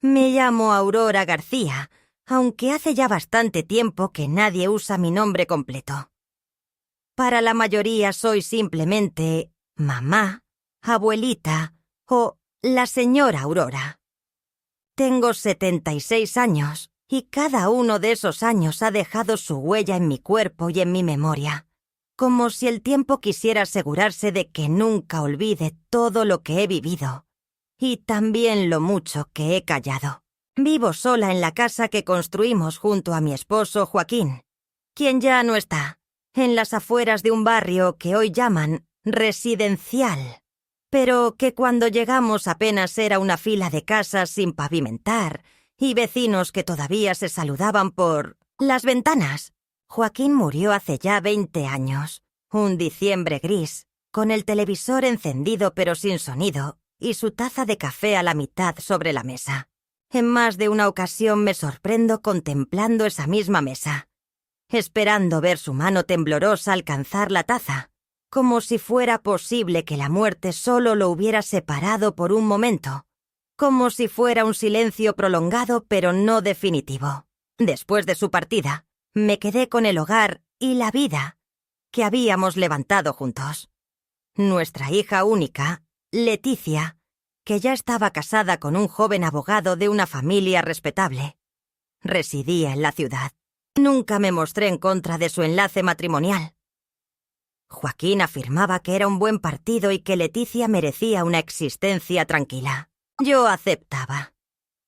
Me llamo Aurora García, aunque hace ya bastante tiempo que nadie usa mi nombre completo. Para la mayoría soy simplemente mamá, abuelita o la señora Aurora. Tengo 76 años y cada uno de esos años ha dejado su huella en mi cuerpo y en mi memoria, como si el tiempo quisiera asegurarse de que nunca olvide todo lo que he vivido y también lo mucho que he callado. Vivo sola en la casa que construimos junto a mi esposo Joaquín, quien ya no está, en las afueras de un barrio que hoy llaman residencial, pero que cuando llegamos apenas era una fila de casas sin pavimentar y vecinos que todavía se saludaban por las ventanas. Joaquín murió hace ya 20 años, un diciembre gris, con el televisor encendido pero sin sonido y su taza de café a la mitad sobre la mesa. En más de una ocasión me sorprendo contemplando esa misma mesa, esperando ver su mano temblorosa alcanzar la taza, como si fuera posible que la muerte solo lo hubiera separado por un momento, como si fuera un silencio prolongado pero no definitivo. Después de su partida, me quedé con el hogar y la vida que habíamos levantado juntos. Nuestra hija única, Leticia, que ya estaba casada con un joven abogado de una familia respetable, residía en la ciudad. Nunca me mostré en contra de su enlace matrimonial. Joaquín afirmaba que era un buen partido y que Leticia merecía una existencia tranquila. Yo aceptaba,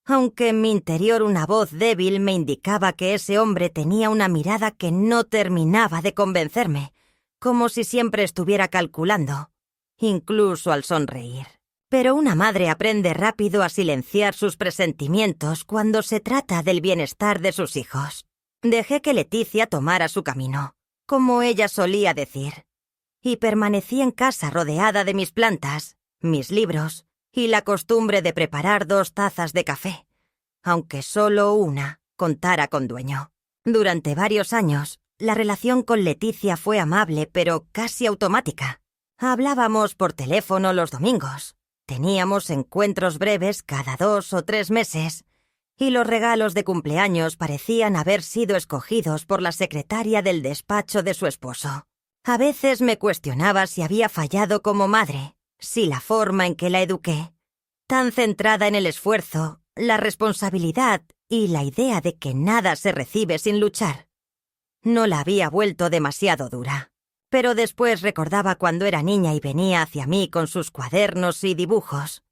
aunque en mi interior una voz débil me indicaba que ese hombre tenía una mirada que no terminaba de convencerme, como si siempre estuviera calculando, incluso al sonreír. Pero una madre aprende rápido a silenciar sus presentimientos cuando se trata del bienestar de sus hijos. Dejé que Leticia tomara su camino, como ella solía decir, y permanecí en casa rodeada de mis plantas, mis libros y la costumbre de preparar 2 tazas de café, aunque solo una contara con dueño. Durante varios años, la relación con Leticia fue amable pero casi automática. Hablábamos por teléfono los domingos, teníamos encuentros breves cada 2 o 3 meses, y los regalos de cumpleaños parecían haber sido escogidos por la secretaria del despacho de su esposo. A veces me cuestionaba si había fallado como madre, si la forma en que la eduqué, tan centrada en el esfuerzo, la responsabilidad y la idea de que nada se recibe sin luchar, no la había vuelto demasiado dura. Pero después recordaba cuando era niña y venía hacia mí con sus cuadernos y dibujos,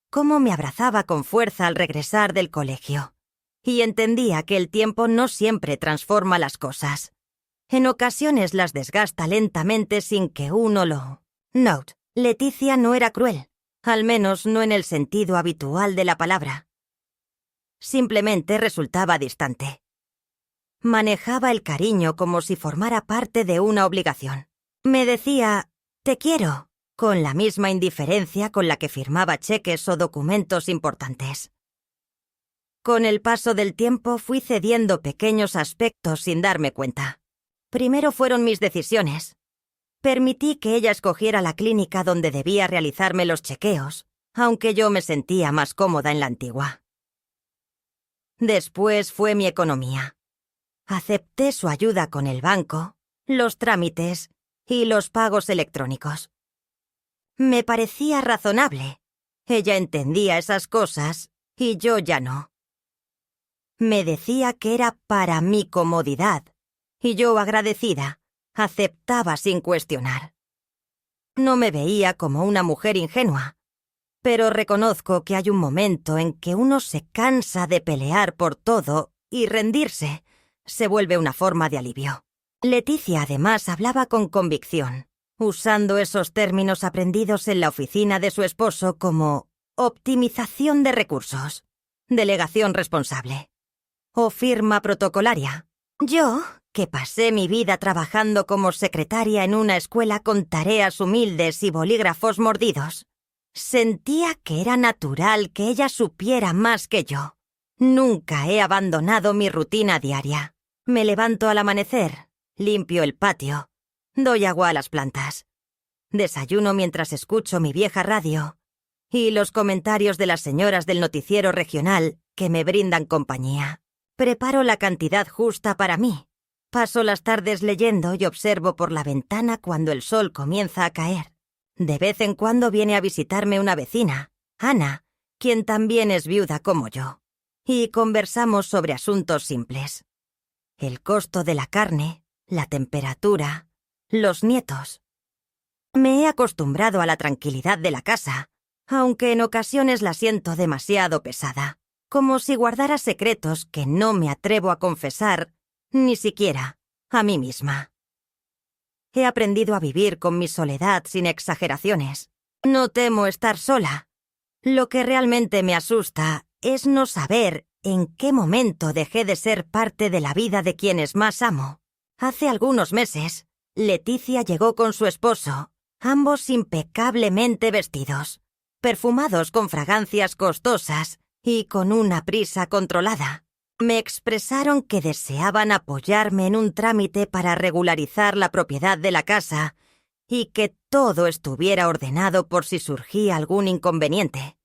cómo me abrazaba con fuerza al regresar del colegio, y entendía que el tiempo no siempre transforma las cosas. En ocasiones las desgasta lentamente sin que uno lo note. Leticia no era cruel, al menos no en el sentido habitual de la palabra. Simplemente resultaba distante. Manejaba el cariño como si formara parte de una obligación. Me decía, «te quiero», con la misma indiferencia con la que firmaba cheques o documentos importantes. Con el paso del tiempo fui cediendo pequeños aspectos sin darme cuenta. Primero fueron mis decisiones. Permití que ella escogiera la clínica donde debía realizarme los chequeos, aunque yo me sentía más cómoda en la antigua. Después fue mi economía. Acepté su ayuda con el banco, los trámites y los pagos electrónicos. Me parecía razonable. Ella entendía esas cosas y yo ya no. Me decía que era para mi comodidad, y yo, agradecida, aceptaba sin cuestionar. No me veía como una mujer ingenua, pero reconozco que hay un momento en que uno se cansa de pelear por todo y rendirse se vuelve una forma de alivio. Leticia además hablaba con convicción, usando esos términos aprendidos en la oficina de su esposo como optimización de recursos, delegación responsable o firma protocolaria. Yo, que pasé mi vida trabajando como secretaria en una escuela con tareas humildes y bolígrafos mordidos, sentía que era natural que ella supiera más que yo. Nunca he abandonado mi rutina diaria. Me levanto al amanecer, limpio el patio, doy agua a las plantas, desayuno mientras escucho mi vieja radio y los comentarios de las señoras del noticiero regional que me brindan compañía. Preparo la cantidad justa para mí. Paso las tardes leyendo y observo por la ventana cuando el sol comienza a caer. De vez en cuando viene a visitarme una vecina, Ana, quien también es viuda como yo, y conversamos sobre asuntos simples. El costo de la carne, la temperatura, los nietos. Me he acostumbrado a la tranquilidad de la casa, aunque en ocasiones la siento demasiado pesada, como si guardara secretos que no me atrevo a confesar, ni siquiera a mí misma. He aprendido a vivir con mi soledad sin exageraciones. No temo estar sola. Lo que realmente me asusta es no saber en qué momento dejé de ser parte de la vida de quienes más amo. Hace algunos meses, Leticia llegó con su esposo, ambos impecablemente vestidos, perfumados con fragancias costosas y con una prisa controlada. Me expresaron que deseaban apoyarme en un trámite para regularizar la propiedad de la casa y que todo estuviera ordenado por si surgía algún inconveniente.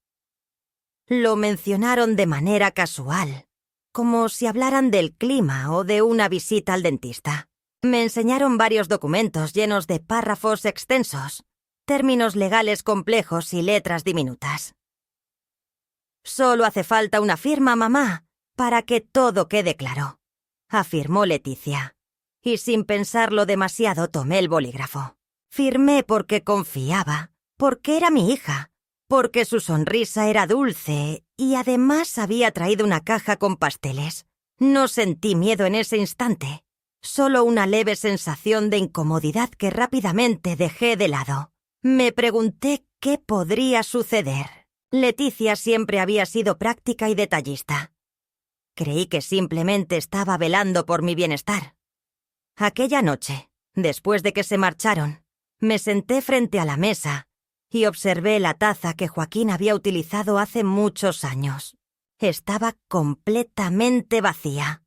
Lo mencionaron de manera casual, como si hablaran del clima o de una visita al dentista. Me enseñaron varios documentos llenos de párrafos extensos, términos legales complejos y letras diminutas. «Solo hace falta una firma, mamá, para que todo quede claro», afirmó Leticia, y sin pensarlo demasiado tomé el bolígrafo. Firmé porque confiaba, porque era mi hija, porque su sonrisa era dulce y además había traído una caja con pasteles. No sentí miedo en ese instante, solo una leve sensación de incomodidad que rápidamente dejé de lado. Me pregunté qué podría suceder. Leticia siempre había sido práctica y detallista. Creí que simplemente estaba velando por mi bienestar. Aquella noche, después de que se marcharon, me senté frente a la mesa y observé la taza que Joaquín había utilizado hace muchos años. Estaba completamente vacía.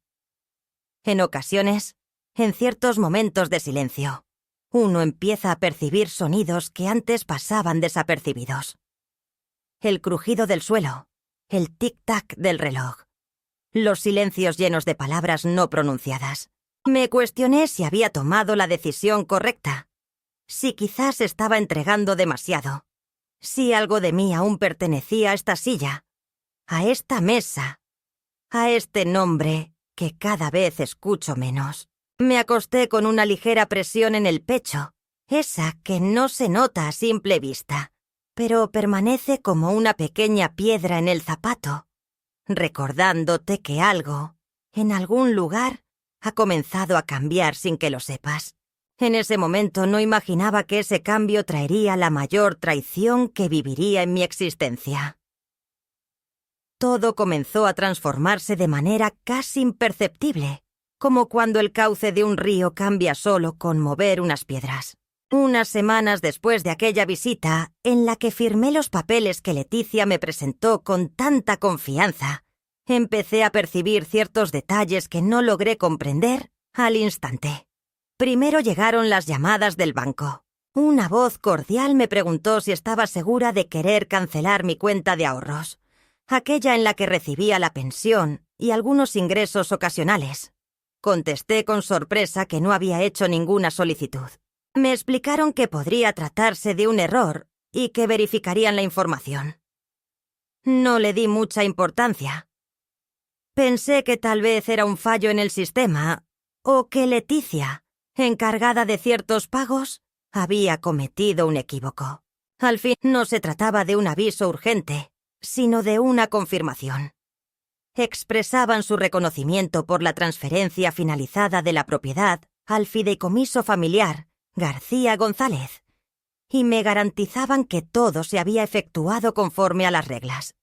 En ocasiones, en ciertos momentos de silencio, uno empieza a percibir sonidos que antes pasaban desapercibidos. El crujido del suelo, el tic-tac del reloj, los silencios llenos de palabras no pronunciadas. Me cuestioné si había tomado la decisión correcta, si quizás estaba entregando demasiado, si algo de mí aún pertenecía a esta silla, a esta mesa, a este nombre que cada vez escucho menos. Me acosté con una ligera presión en el pecho, esa que no se nota a simple vista, pero permanece como una pequeña piedra en el zapato, recordándote que algo, en algún lugar, ha comenzado a cambiar sin que lo sepas. En ese momento no imaginaba que ese cambio traería la mayor traición que viviría en mi existencia. Todo comenzó a transformarse de manera casi imperceptible, como cuando el cauce de un río cambia solo con mover unas piedras. Unas semanas después de aquella visita, en la que firmé los papeles que Leticia me presentó con tanta confianza, empecé a percibir ciertos detalles que no logré comprender al instante. Primero llegaron las llamadas del banco. Una voz cordial me preguntó si estaba segura de querer cancelar mi cuenta de ahorros, aquella en la que recibía la pensión y algunos ingresos ocasionales. Contesté con sorpresa que no había hecho ninguna solicitud. Me explicaron que podría tratarse de un error y que verificarían la información. No le di mucha importancia. Pensé que tal vez era un fallo en el sistema o que Leticia, encargada de ciertos pagos, había cometido un equívoco. Al fin, no se trataba de un aviso urgente, sino de una confirmación. Expresaban su reconocimiento por la transferencia finalizada de la propiedad al fideicomiso familiar García González y me garantizaban que todo se había efectuado conforme a las reglas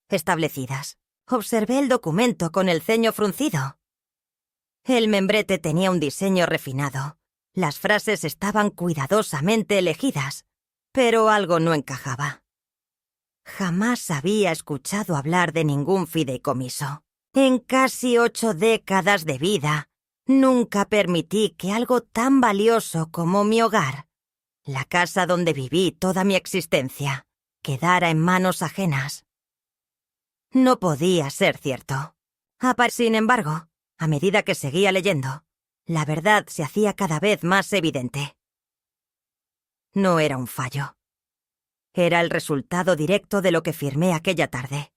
establecidas. Observé el documento con el ceño fruncido. El membrete tenía un diseño refinado. Las frases estaban cuidadosamente elegidas, pero algo no encajaba. Jamás había escuchado hablar de ningún fideicomiso. En casi 8 décadas de vida, nunca permití que algo tan valioso como mi hogar, la casa donde viví toda mi existencia, quedara en manos ajenas. No podía ser cierto. Sin embargo, a medida que seguía leyendo, la verdad se hacía cada vez más evidente. No era un fallo. Era el resultado directo de lo que firmé aquella tarde.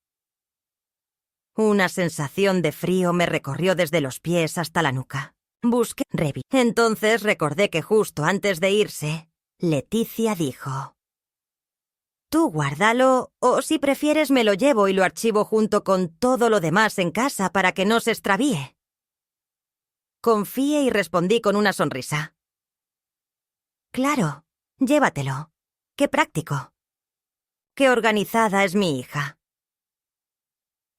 Una sensación de frío me recorrió desde los pies hasta la nuca. Busqué Revi. Entonces recordé que justo antes de irse, Leticia dijo: «Tú guárdalo, o si prefieres me lo llevo y lo archivo junto con todo lo demás en casa para que no se extravíe». Confié y respondí con una sonrisa: «Claro, llévatelo. Qué práctico. Qué organizada es mi hija».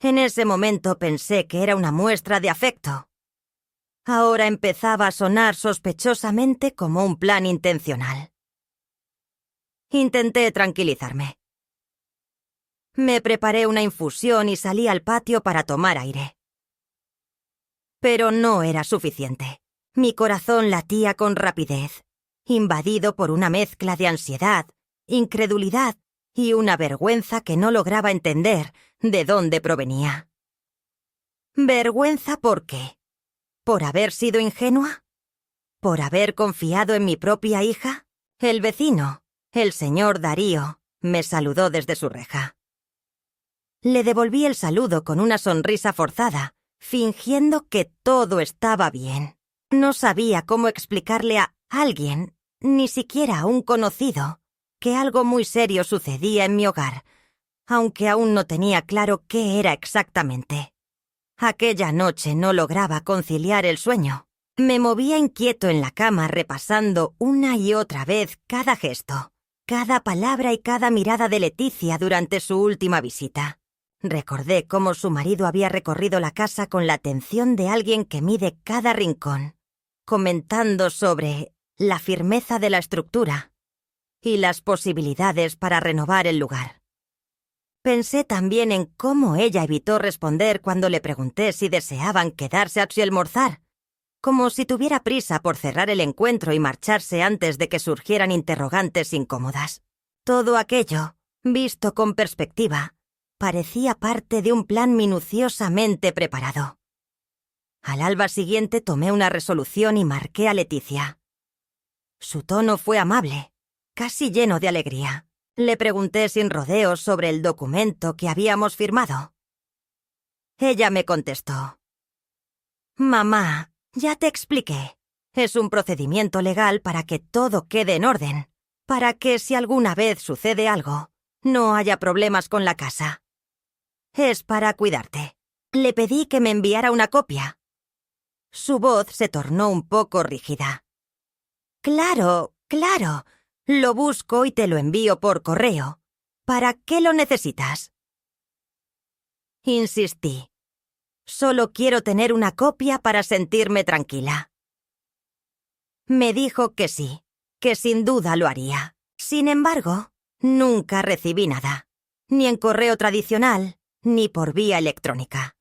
En ese momento pensé que era una muestra de afecto. Ahora empezaba a sonar sospechosamente como un plan intencional. Intenté tranquilizarme. Me preparé una infusión y salí al patio para tomar aire. Pero no era suficiente. Mi corazón latía con rapidez, invadido por una mezcla de ansiedad, incredulidad y una vergüenza que no lograba entender de dónde provenía. ¿Vergüenza por qué? ¿Por haber sido ingenua? ¿Por haber confiado en mi propia hija? El vecino, el señor Darío, me saludó desde su reja. Le devolví el saludo con una sonrisa forzada, fingiendo que todo estaba bien. No sabía cómo explicarle a alguien, ni siquiera a un conocido, que algo muy serio sucedía en mi hogar, aunque aún no tenía claro qué era exactamente. Aquella noche no lograba conciliar el sueño. Me movía inquieto en la cama repasando una y otra vez cada gesto, cada palabra y cada mirada de Leticia durante su última visita. Recordé cómo su marido había recorrido la casa con la atención de alguien que mide cada rincón, comentando sobre la firmeza de la estructura y las posibilidades para renovar el lugar. Pensé también en cómo ella evitó responder cuando le pregunté si deseaban quedarse a almorzar, como si tuviera prisa por cerrar el encuentro y marcharse antes de que surgieran interrogantes incómodas. Todo aquello, visto con perspectiva, parecía parte de un plan minuciosamente preparado. Al alba siguiente tomé una resolución y marqué a Leticia. Su tono fue amable, casi lleno de alegría. Le pregunté sin rodeos sobre el documento que habíamos firmado. Ella me contestó: «Mamá, ya te expliqué. Es un procedimiento legal para que todo quede en orden, para que si alguna vez sucede algo, no haya problemas con la casa. Es para cuidarte». Le pedí que me enviara una copia. Su voz se tornó un poco rígida. «Claro, claro. Lo busco y te lo envío por correo. ¿Para qué lo necesitas?». Insistí. «Solo quiero tener una copia para sentirme tranquila». Me dijo que sí, que sin duda lo haría. Sin embargo, nunca recibí nada, ni en correo tradicional, ni por vía electrónica.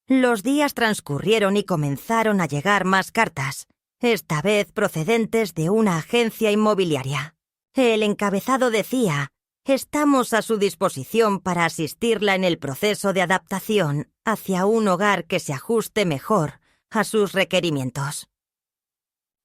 Los días transcurrieron y comenzaron a llegar más cartas, esta vez procedentes de una agencia inmobiliaria. El encabezado decía: «Estamos a su disposición para asistirla en el proceso de adaptación hacia un hogar que se ajuste mejor a sus requerimientos».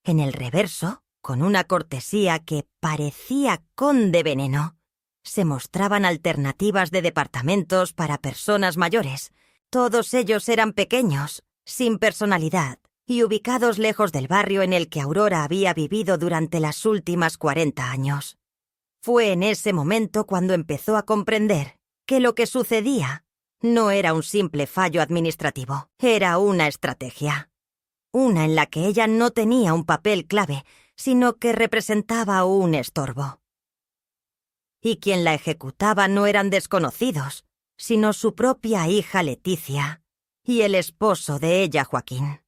En el reverso, con una cortesía que parecía conde veneno, se mostraban alternativas de departamentos para personas mayores. Todos ellos eran pequeños, sin personalidad y ubicados lejos del barrio en el que Aurora había vivido durante las últimas 40 años. Fue en ese momento cuando empezó a comprender que lo que sucedía no era un simple fallo administrativo, era una estrategia. Una en la que ella no tenía un papel clave, sino que representaba un estorbo. Y quien la ejecutaba no eran desconocidos, sino su propia hija Leticia y el esposo de ella, Joaquín.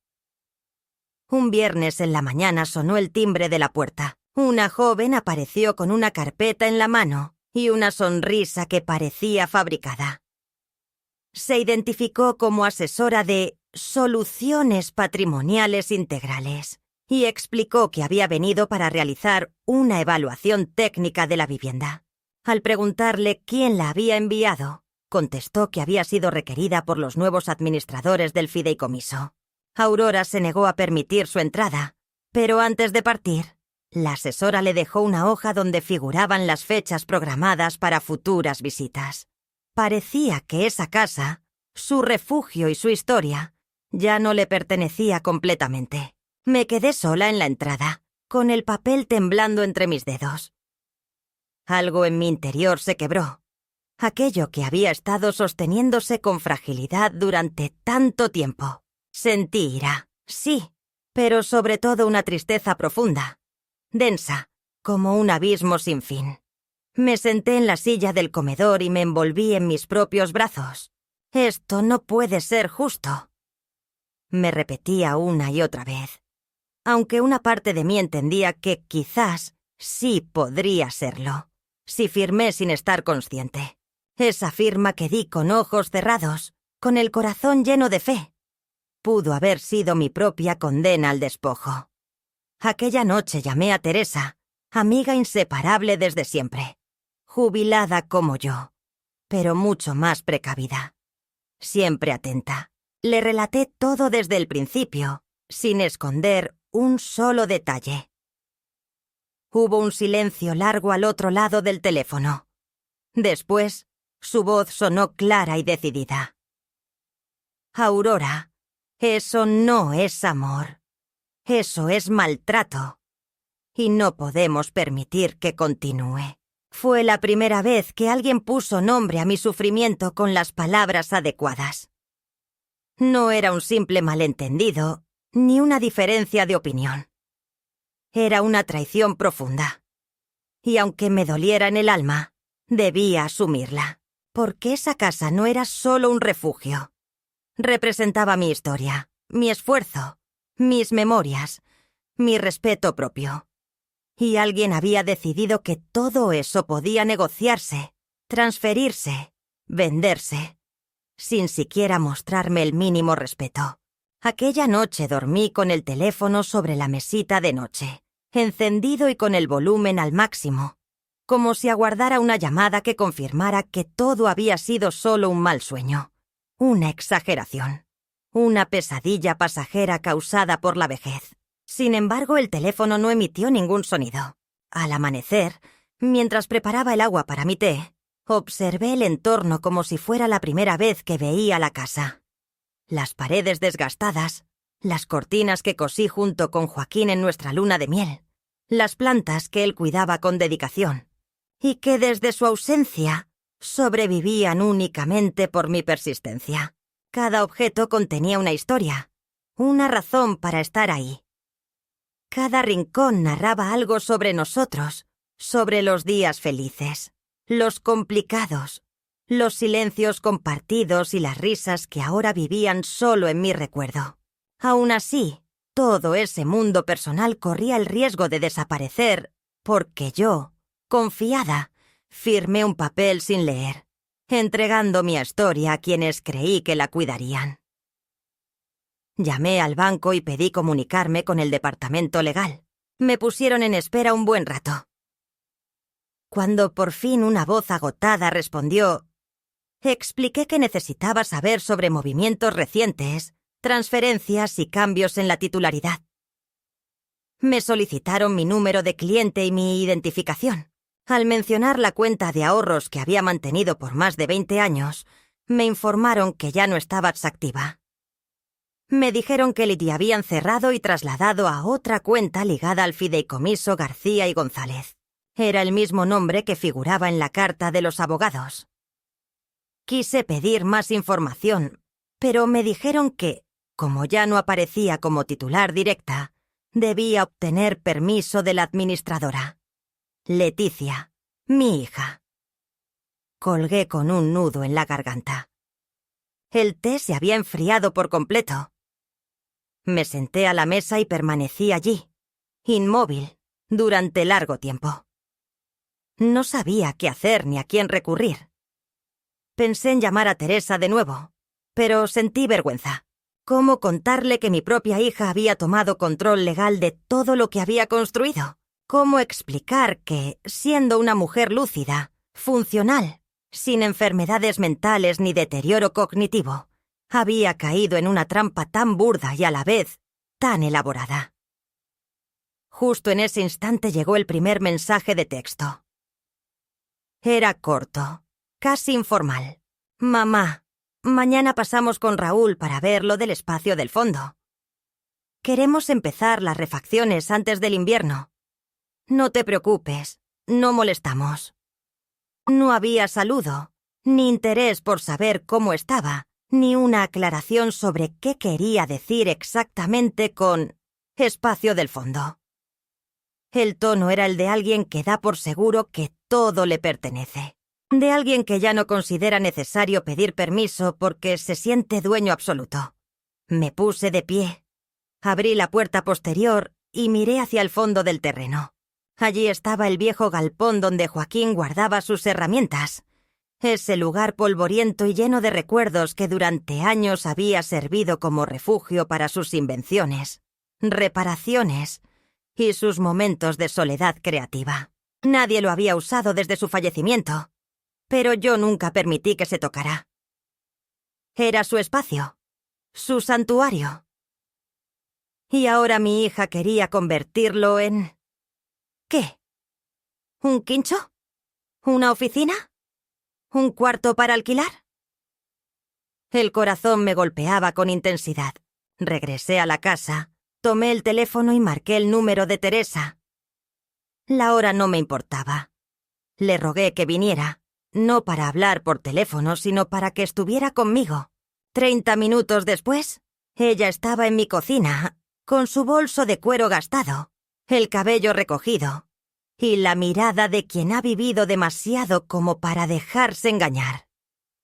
Un viernes en la mañana sonó el timbre de la puerta. Una joven apareció con una carpeta en la mano y una sonrisa que parecía fabricada. Se identificó como asesora de soluciones patrimoniales integrales y explicó que había venido para realizar una evaluación técnica de la vivienda. Al preguntarle quién la había enviado, Contestó que había sido requerida por los nuevos administradores del fideicomiso. Aurora se negó a permitir su entrada, pero antes de partir, la asesora le dejó una hoja donde figuraban las fechas programadas para futuras visitas. Parecía que esa casa, su refugio y su historia, ya no le pertenecía completamente. Me quedé sola en la entrada, con el papel temblando entre mis dedos. Algo en mi interior se quebró. Aquello que había estado sosteniéndose con fragilidad durante tanto tiempo. Sentí ira, sí, pero sobre todo una tristeza profunda, densa, como un abismo sin fin. Me senté en la silla del comedor y me envolví en mis propios brazos. Esto no puede ser justo. Me repetía una y otra vez, aunque una parte de mí entendía que quizás sí podría serlo, si firmé sin estar consciente. Esa firma que di con ojos cerrados, con el corazón lleno de fe, pudo haber sido mi propia condena al despojo. Aquella noche llamé a Teresa, amiga inseparable desde siempre, jubilada como yo, pero mucho más precavida. Siempre atenta. Le relaté todo desde el principio, sin esconder un solo detalle. Hubo un silencio largo al otro lado del teléfono. Después, su voz sonó clara y decidida. Aurora, eso no es amor. Eso es maltrato. Y no podemos permitir que continúe. Fue la primera vez que alguien puso nombre a mi sufrimiento con las palabras adecuadas. No era un simple malentendido, ni una diferencia de opinión. Era una traición profunda. Y aunque me doliera en el alma, debía asumirla, porque esa casa no era solo un refugio. Representaba mi historia, mi esfuerzo, mis memorias, mi respeto propio. Y alguien había decidido que todo eso podía negociarse, transferirse, venderse, sin siquiera mostrarme el mínimo respeto. Aquella noche dormí con el teléfono sobre la mesita de noche, encendido y con el volumen al máximo, como si aguardara una llamada que confirmara que todo había sido solo un mal sueño, una exageración, una pesadilla pasajera causada por la vejez. Sin embargo, el teléfono no emitió ningún sonido. Al amanecer, mientras preparaba el agua para mi té, observé el entorno como si fuera la primera vez que veía la casa. Las paredes desgastadas, las cortinas que cosí junto con Joaquín en nuestra luna de miel, las plantas que él cuidaba con dedicación, y que desde su ausencia sobrevivían únicamente por mi persistencia. Cada objeto contenía una historia, una razón para estar ahí. Cada rincón narraba algo sobre nosotros, sobre los días felices, los complicados, los silencios compartidos y las risas que ahora vivían solo en mi recuerdo. Aún así, todo ese mundo personal corría el riesgo de desaparecer porque yo, confiada, firmé un papel sin leer, entregando mi historia a quienes creí que la cuidarían. Llamé al banco y pedí comunicarme con el departamento legal. Me pusieron en espera un buen rato. Cuando por fin una voz agotada respondió, expliqué que necesitaba saber sobre movimientos recientes, transferencias y cambios en la titularidad. Me solicitaron mi número de cliente y mi identificación. Al mencionar la cuenta de ahorros que había mantenido por más de 20 años, me informaron que ya no estaba activa. Me dijeron que le habían cerrado y trasladado a otra cuenta ligada al fideicomiso García y González. Era el mismo nombre que figuraba en la carta de los abogados. Quise pedir más información, pero me dijeron que, como ya no aparecía como titular directa, debía obtener permiso de la administradora. Leticia, mi hija. Colgué con un nudo en la garganta. El té se había enfriado por completo. Me senté a la mesa y permanecí allí, inmóvil, durante largo tiempo. No sabía qué hacer ni a quién recurrir. Pensé en llamar a Teresa de nuevo, pero sentí vergüenza. ¿Cómo contarle que mi propia hija había tomado control legal de todo lo que había construido? ¿Cómo explicar que, siendo una mujer lúcida, funcional, sin enfermedades mentales ni deterioro cognitivo, había caído en una trampa tan burda y a la vez tan elaborada. Justo en ese instante llegó el primer mensaje de texto. Era corto, casi informal. Mamá, mañana pasamos con Raúl para ver lo del espacio del fondo. Queremos empezar las refacciones antes del invierno. No te preocupes, no molestamos. No había saludo, ni interés por saber cómo estaba, ni una aclaración sobre qué quería decir exactamente con espacio del fondo. El tono era el de alguien que da por seguro que todo le pertenece. De alguien que ya no considera necesario pedir permiso porque se siente dueño absoluto. Me puse de pie. Abrí la puerta posterior y miré hacia el fondo del terreno. Allí estaba el viejo galpón donde Joaquín guardaba sus herramientas. Ese lugar polvoriento y lleno de recuerdos que durante años había servido como refugio para sus invenciones, reparaciones y sus momentos de soledad creativa. Nadie lo había usado desde su fallecimiento, pero yo nunca permití que se tocara. Era su espacio, su santuario. Y ahora mi hija quería convertirlo en... ¿Qué? ¿Un quincho? ¿Una oficina? ¿Un cuarto para alquilar? El corazón me golpeaba con intensidad. Regresé a la casa, tomé el teléfono y marqué el número de Teresa. La hora no me importaba. Le rogué que viniera, no para hablar por teléfono, sino para que estuviera conmigo. 30 minutos después, ella estaba en mi cocina, con su bolso de cuero gastado, el cabello recogido y la mirada de quien ha vivido demasiado como para dejarse engañar.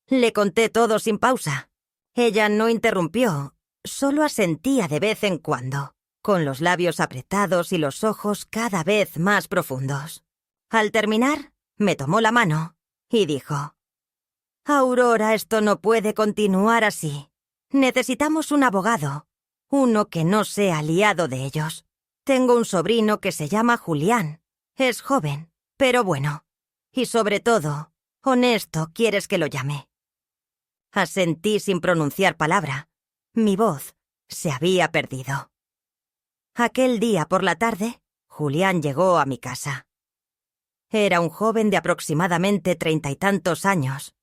Le conté todo sin pausa. Ella no interrumpió, solo asentía de vez en cuando, con los labios apretados y los ojos cada vez más profundos. Al terminar, me tomó la mano y dijo: «Aurora, esto no puede continuar así. Necesitamos un abogado, uno que no sea aliado de ellos. Tengo un sobrino que se llama Julián. Es joven, pero bueno. Y sobre todo, honesto, ¿quieres que lo llame?». Asentí sin pronunciar palabra. Mi voz se había perdido. Aquel día por la tarde, Julián llegó a mi casa. Era un joven de aproximadamente 30 y tantos años,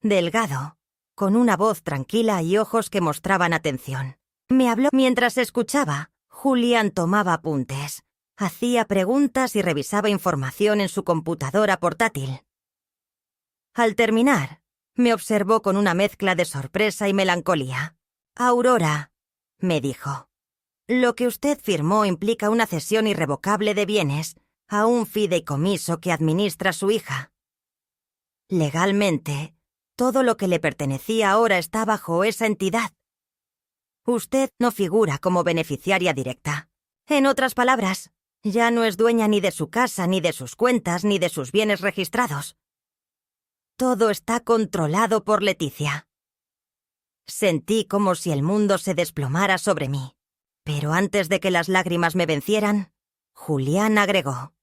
delgado, con una voz tranquila y ojos que mostraban atención. Me habló mientras escuchaba. Julián tomaba apuntes, hacía preguntas y revisaba información en su computadora portátil. Al terminar, me observó con una mezcla de sorpresa y melancolía. «Aurora», me dijo, «lo que usted firmó implica una cesión irrevocable de bienes a un fideicomiso que administra su hija. Legalmente, todo lo que le pertenecía ahora está bajo esa entidad. Usted no figura como beneficiaria directa. En otras palabras, ya no es dueña ni de su casa, ni de sus cuentas, ni de sus bienes registrados. Todo está controlado por Leticia». Sentí como si el mundo se desplomara sobre mí. Pero antes de que las lágrimas me vencieran, Julián agregó: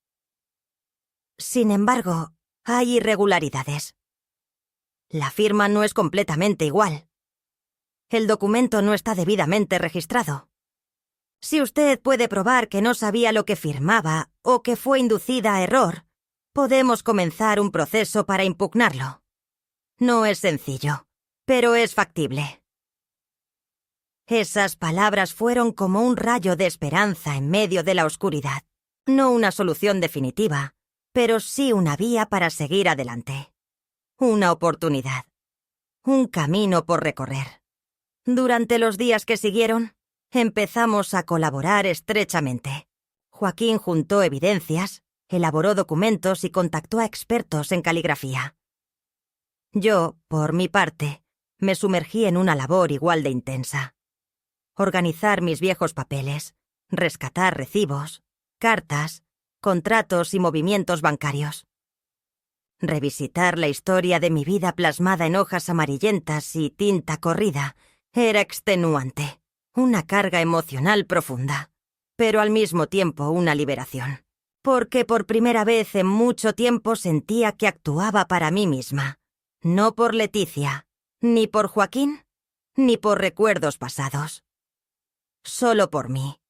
«Sin embargo, hay irregularidades. La firma no es completamente igual. El documento no está debidamente registrado. Si usted puede probar que no sabía lo que firmaba o que fue inducida a error, podemos comenzar un proceso para impugnarlo. No es sencillo, pero es factible». Esas palabras fueron como un rayo de esperanza en medio de la oscuridad. No una solución definitiva, pero sí una vía para seguir adelante. Una oportunidad. Un camino por recorrer. Durante los días que siguieron, empezamos a colaborar estrechamente. Joaquín juntó evidencias, elaboró documentos y contactó a expertos en caligrafía. Yo, por mi parte, me sumergí en una labor igual de intensa. Organizar mis viejos papeles, rescatar recibos, cartas, contratos y movimientos bancarios. Revisitar la historia de mi vida plasmada en hojas amarillentas y tinta corrida era extenuante, una carga emocional profunda, pero al mismo tiempo una liberación, porque por primera vez en mucho tiempo sentía que actuaba para mí misma, No por Leticia, ni por Joaquín, ni por recuerdos pasados. Solo por mí.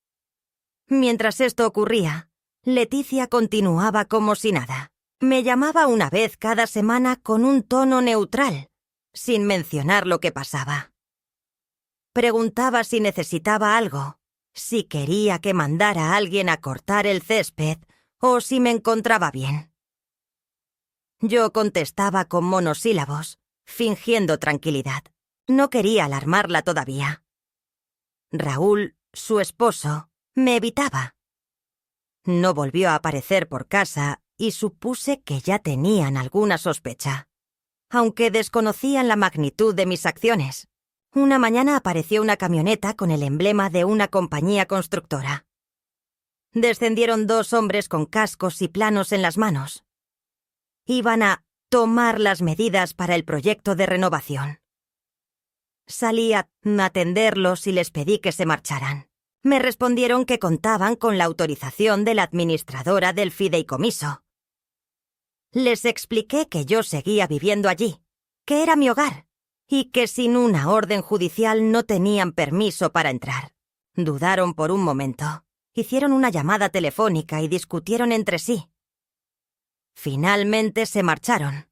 Mientras esto ocurría, Leticia continuaba como si nada. Me llamaba una vez cada semana con un tono neutral, sin mencionar lo que pasaba. Preguntaba si necesitaba algo, si quería que mandara a alguien a cortar el césped o si me encontraba bien. Yo contestaba con monosílabos, fingiendo tranquilidad. No quería alarmarla todavía. Raúl, su esposo, me evitaba. No volvió a aparecer por casa y supuse que ya tenían alguna sospecha, aunque desconocían la magnitud de mis acciones. Una mañana apareció una camioneta con el emblema de una compañía constructora. Descendieron 2 hombres con cascos y planos en las manos. Iban a tomar las medidas para el proyecto de renovación. Salí a atenderlos y les pedí que se marcharan. Me respondieron que contaban con la autorización de la administradora del fideicomiso. Les expliqué que yo seguía viviendo allí, que era mi hogar, y que sin una orden judicial no tenían permiso para entrar. Dudaron por un momento. Hicieron una llamada telefónica y discutieron entre sí. Finalmente se marcharon.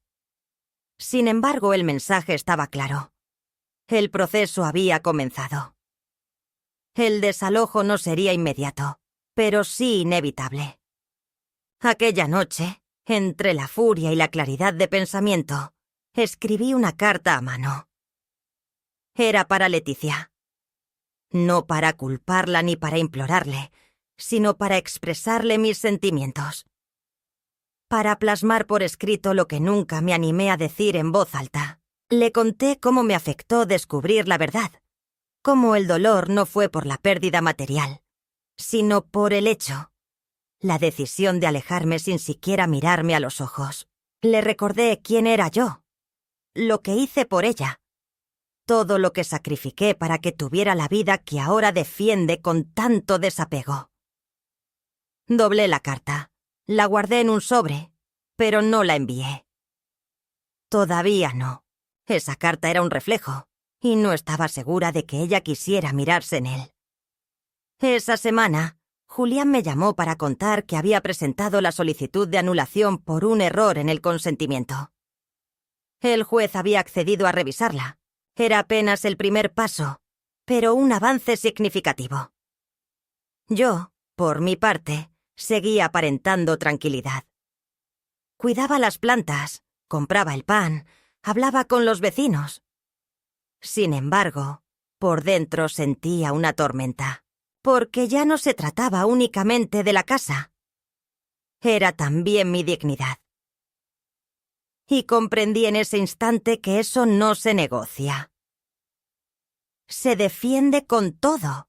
Sin embargo, el mensaje estaba claro. El proceso había comenzado. El desalojo no sería inmediato, pero sí inevitable. Aquella noche, entre la furia y la claridad de pensamiento, escribí una carta a mano. Era para Leticia. No para culparla ni para implorarle, sino para expresarle mis sentimientos. Para plasmar por escrito lo que nunca me animé a decir en voz alta. Le conté cómo me afectó descubrir la verdad, cómo el dolor no fue por la pérdida material, sino por el hecho, la decisión de alejarme sin siquiera mirarme a los ojos. Le recordé quién era yo, lo que hice por ella, todo lo que sacrifiqué para que tuviera la vida que ahora defiende con tanto desapego. Doblé la carta, la guardé en un sobre, pero no la envié. Todavía no. Esa carta era un reflejo, y no estaba segura de que ella quisiera mirarse en él. Esa semana, Julián me llamó para contar que había presentado la solicitud de anulación por un error en el consentimiento. El juez había accedido a revisarla. Era apenas el primer paso, pero un avance significativo. Yo, por mi parte, seguía aparentando tranquilidad. Cuidaba las plantas, compraba el pan, hablaba con los vecinos. Sin embargo, por dentro sentía una tormenta, porque ya no se trataba únicamente de la casa. Era también mi dignidad. Y comprendí en ese instante que eso no se negocia. Se defiende con todo.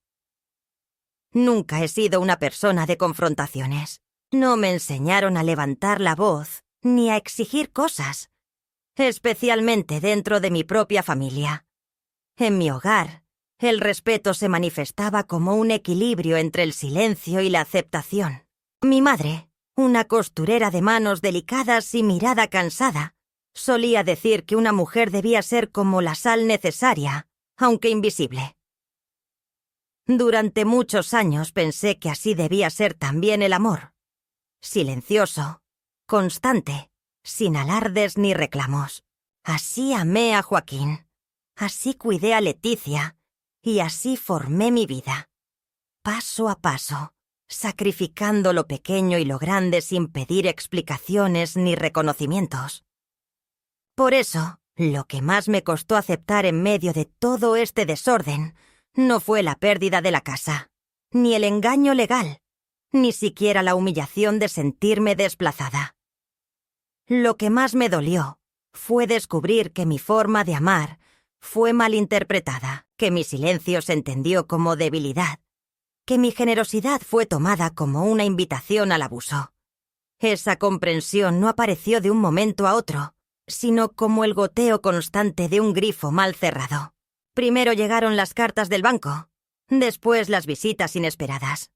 Nunca he sido una persona de confrontaciones. No me enseñaron a levantar la voz ni a exigir cosas, especialmente dentro de mi propia familia. En mi hogar, el respeto se manifestaba como un equilibrio entre el silencio y la aceptación. Mi madre, una costurera de manos delicadas y mirada cansada, solía decir que una mujer debía ser como la sal necesaria, aunque invisible. Durante muchos años pensé que así debía ser también el amor. Silencioso, constante, sin alardes ni reclamos. Así amé a Joaquín, así cuidé a Leticia y así formé mi vida. Paso a paso, sacrificando lo pequeño y lo grande sin pedir explicaciones ni reconocimientos. Por eso, lo que más me costó aceptar en medio de todo este desorden no fue la pérdida de la casa, ni el engaño legal, ni siquiera la humillación de sentirme desplazada. Lo que más me dolió fue descubrir que mi forma de amar fue malinterpretada, que mi silencio se entendió como debilidad, que mi generosidad fue tomada como una invitación al abuso. Esa comprensión no apareció de un momento a otro, sino como el goteo constante de un grifo mal cerrado. Primero llegaron las cartas del banco, después las visitas inesperadas,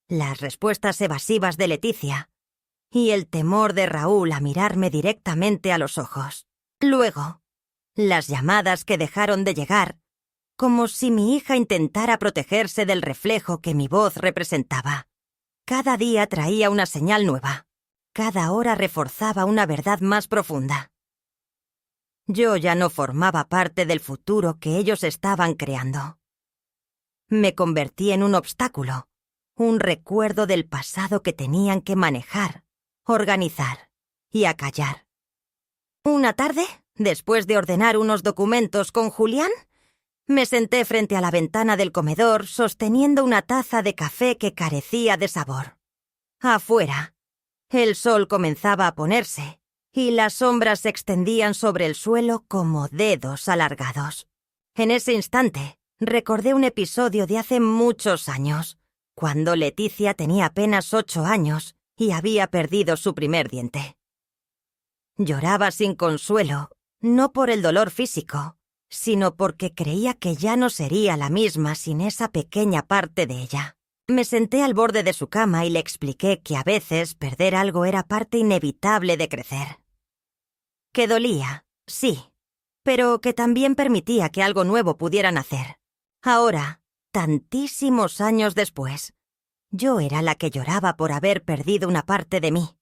las respuestas evasivas de Leticia y el temor de Raúl a mirarme directamente a los ojos. Luego, las llamadas que dejaron de llegar, como si mi hija intentara protegerse del reflejo que mi voz representaba. Cada día traía una señal nueva. Cada hora reforzaba una verdad más profunda. Yo ya no formaba parte del futuro que ellos estaban creando. Me convertí en un obstáculo, un recuerdo del pasado que tenían que manejar, organizar y acallar. Una tarde, después de ordenar unos documentos con Julián, me senté frente a la ventana del comedor sosteniendo una taza de café que carecía de sabor. Afuera, el sol comenzaba a ponerse y las sombras se extendían sobre el suelo como dedos alargados. En ese instante, recordé un episodio de hace muchos años, cuando Leticia tenía apenas 8 años y había perdido su primer diente. Lloraba sin consuelo, no por el dolor físico, sino porque creía que ya no sería la misma sin esa pequeña parte de ella. Me senté al borde de su cama y le expliqué que a veces perder algo era parte inevitable de crecer. Que dolía, sí, pero que también permitía que algo nuevo pudiera nacer. Ahora, tantísimos años después, yo era la que lloraba por haber perdido una parte de mí.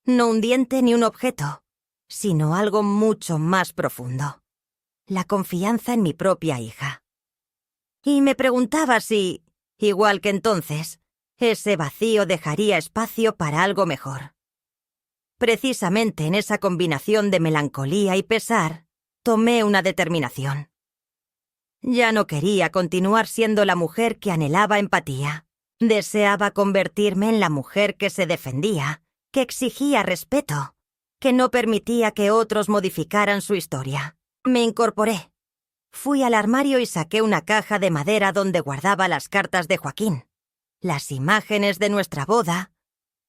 No un diente ni un objeto, sino algo mucho más profundo. La confianza en mi propia hija. Y me preguntaba si, igual que entonces, ese vacío dejaría espacio para algo mejor. Precisamente en esa combinación de melancolía y pesar, tomé una determinación. Ya no quería continuar siendo la mujer que anhelaba empatía. Deseaba convertirme en la mujer que se defendía, que exigía respeto, que no permitía que otros modificaran su historia. Me incorporé. Fui al armario y saqué una caja de madera donde guardaba las cartas de Joaquín, las imágenes de nuestra boda,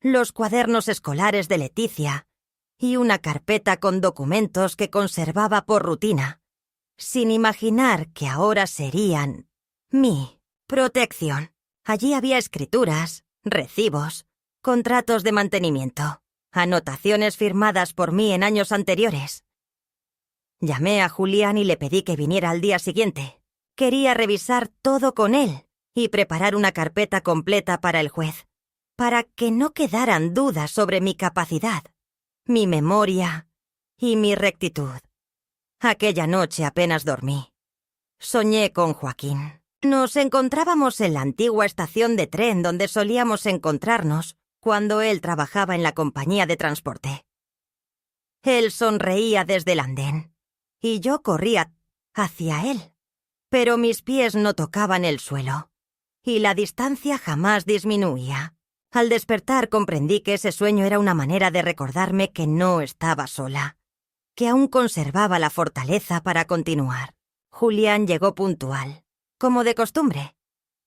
los cuadernos escolares de Leticia y una carpeta con documentos que conservaba por rutina, sin imaginar que ahora serían mi protección. Allí había escrituras, recibos, contratos de mantenimiento, anotaciones firmadas por mí en años anteriores. Llamé a Julián y le pedí que viniera al día siguiente. Quería revisar todo con él y preparar una carpeta completa para el juez, para que no quedaran dudas sobre mi capacidad, mi memoria y mi rectitud. Aquella noche apenas dormí. Soñé con Joaquín. Nos encontrábamos en la antigua estación de tren donde solíamos encontrarnos cuando él trabajaba en la compañía de transporte. Él sonreía desde el andén y yo corría hacia él, pero mis pies no tocaban el suelo y la distancia jamás disminuía. Al despertar comprendí que ese sueño era una manera de recordarme que no estaba sola, que aún conservaba la fortaleza para continuar. Julián llegó puntual, como de costumbre,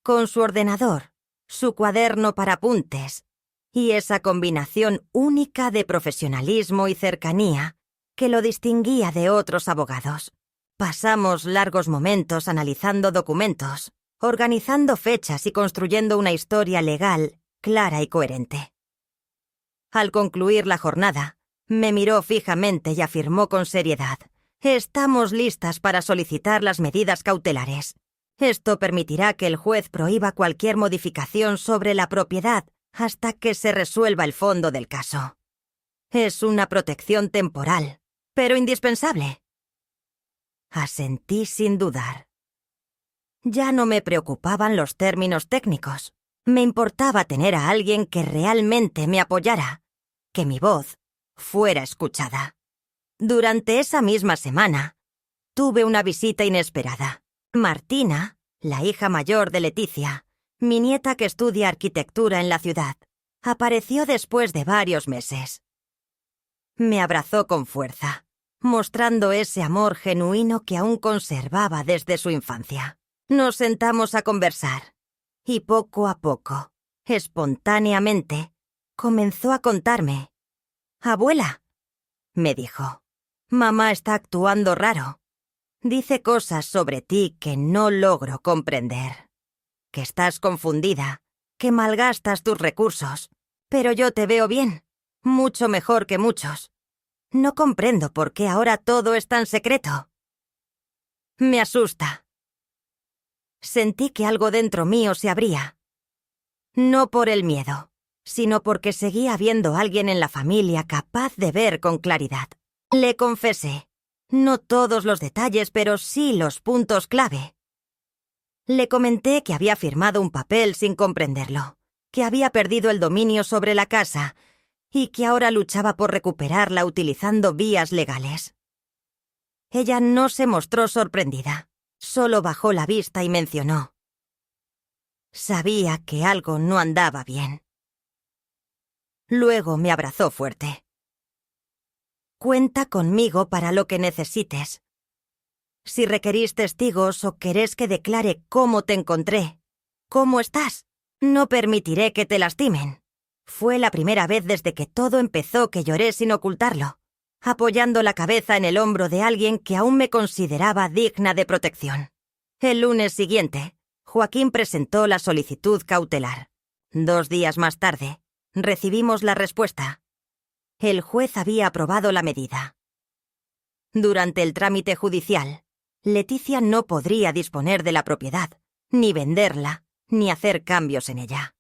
con su ordenador, su cuaderno para apuntes y esa combinación única de profesionalismo y cercanía que lo distinguía de otros abogados. Pasamos largos momentos analizando documentos, organizando fechas y construyendo una historia legal clara y coherente. Al concluir la jornada, me miró fijamente y afirmó con seriedad: «Estamos listas para solicitar las medidas cautelares. Esto permitirá que el juez prohíba cualquier modificación sobre la propiedad hasta que se resuelva el fondo del caso. Es una protección temporal, pero indispensable». Asentí sin dudar. Ya no me preocupaban los términos técnicos. Me importaba tener a alguien que realmente me apoyara, que mi voz fuera escuchada. Durante esa misma semana, tuve una visita inesperada. Martina, la hija mayor de Leticia, mi nieta que estudia arquitectura en la ciudad, apareció después de varios meses. Me abrazó con fuerza, mostrando ese amor genuino que aún conservaba desde su infancia. Nos sentamos a conversar, y poco a poco, espontáneamente, comenzó a contarme. «Abuela», me dijo, «mamá está actuando raro. Dice cosas sobre ti que no logro comprender. Que estás confundida, que malgastas tus recursos. Pero yo te veo bien, mucho mejor que muchos. No comprendo por qué ahora todo es tan secreto. Me asusta. Sentí que algo dentro mío se abría. No por el miedo, sino porque seguía habiendo alguien en la familia capaz de ver con claridad. Le confesé. No todos los detalles, pero sí los puntos clave. Le comenté que había firmado un papel sin comprenderlo, que había perdido el dominio sobre la casa y que ahora luchaba por recuperarla utilizando vías legales. Ella no se mostró sorprendida, solo bajó la vista y mencionó: sabía que algo no andaba bien. Luego me abrazó fuerte. Cuenta conmigo para lo que necesites. Si requerís testigos o querés que declare cómo te encontré, cómo estás, no permitiré que te lastimen. Fue la primera vez desde que todo empezó que lloré sin ocultarlo, apoyando la cabeza en el hombro de alguien que aún me consideraba digna de protección. El lunes siguiente, Joaquín presentó la solicitud cautelar. 2 días más tarde, recibimos la respuesta. El juez había aprobado la medida. Durante el trámite judicial, Leticia no podría disponer de la propiedad, ni venderla, ni hacer cambios en ella.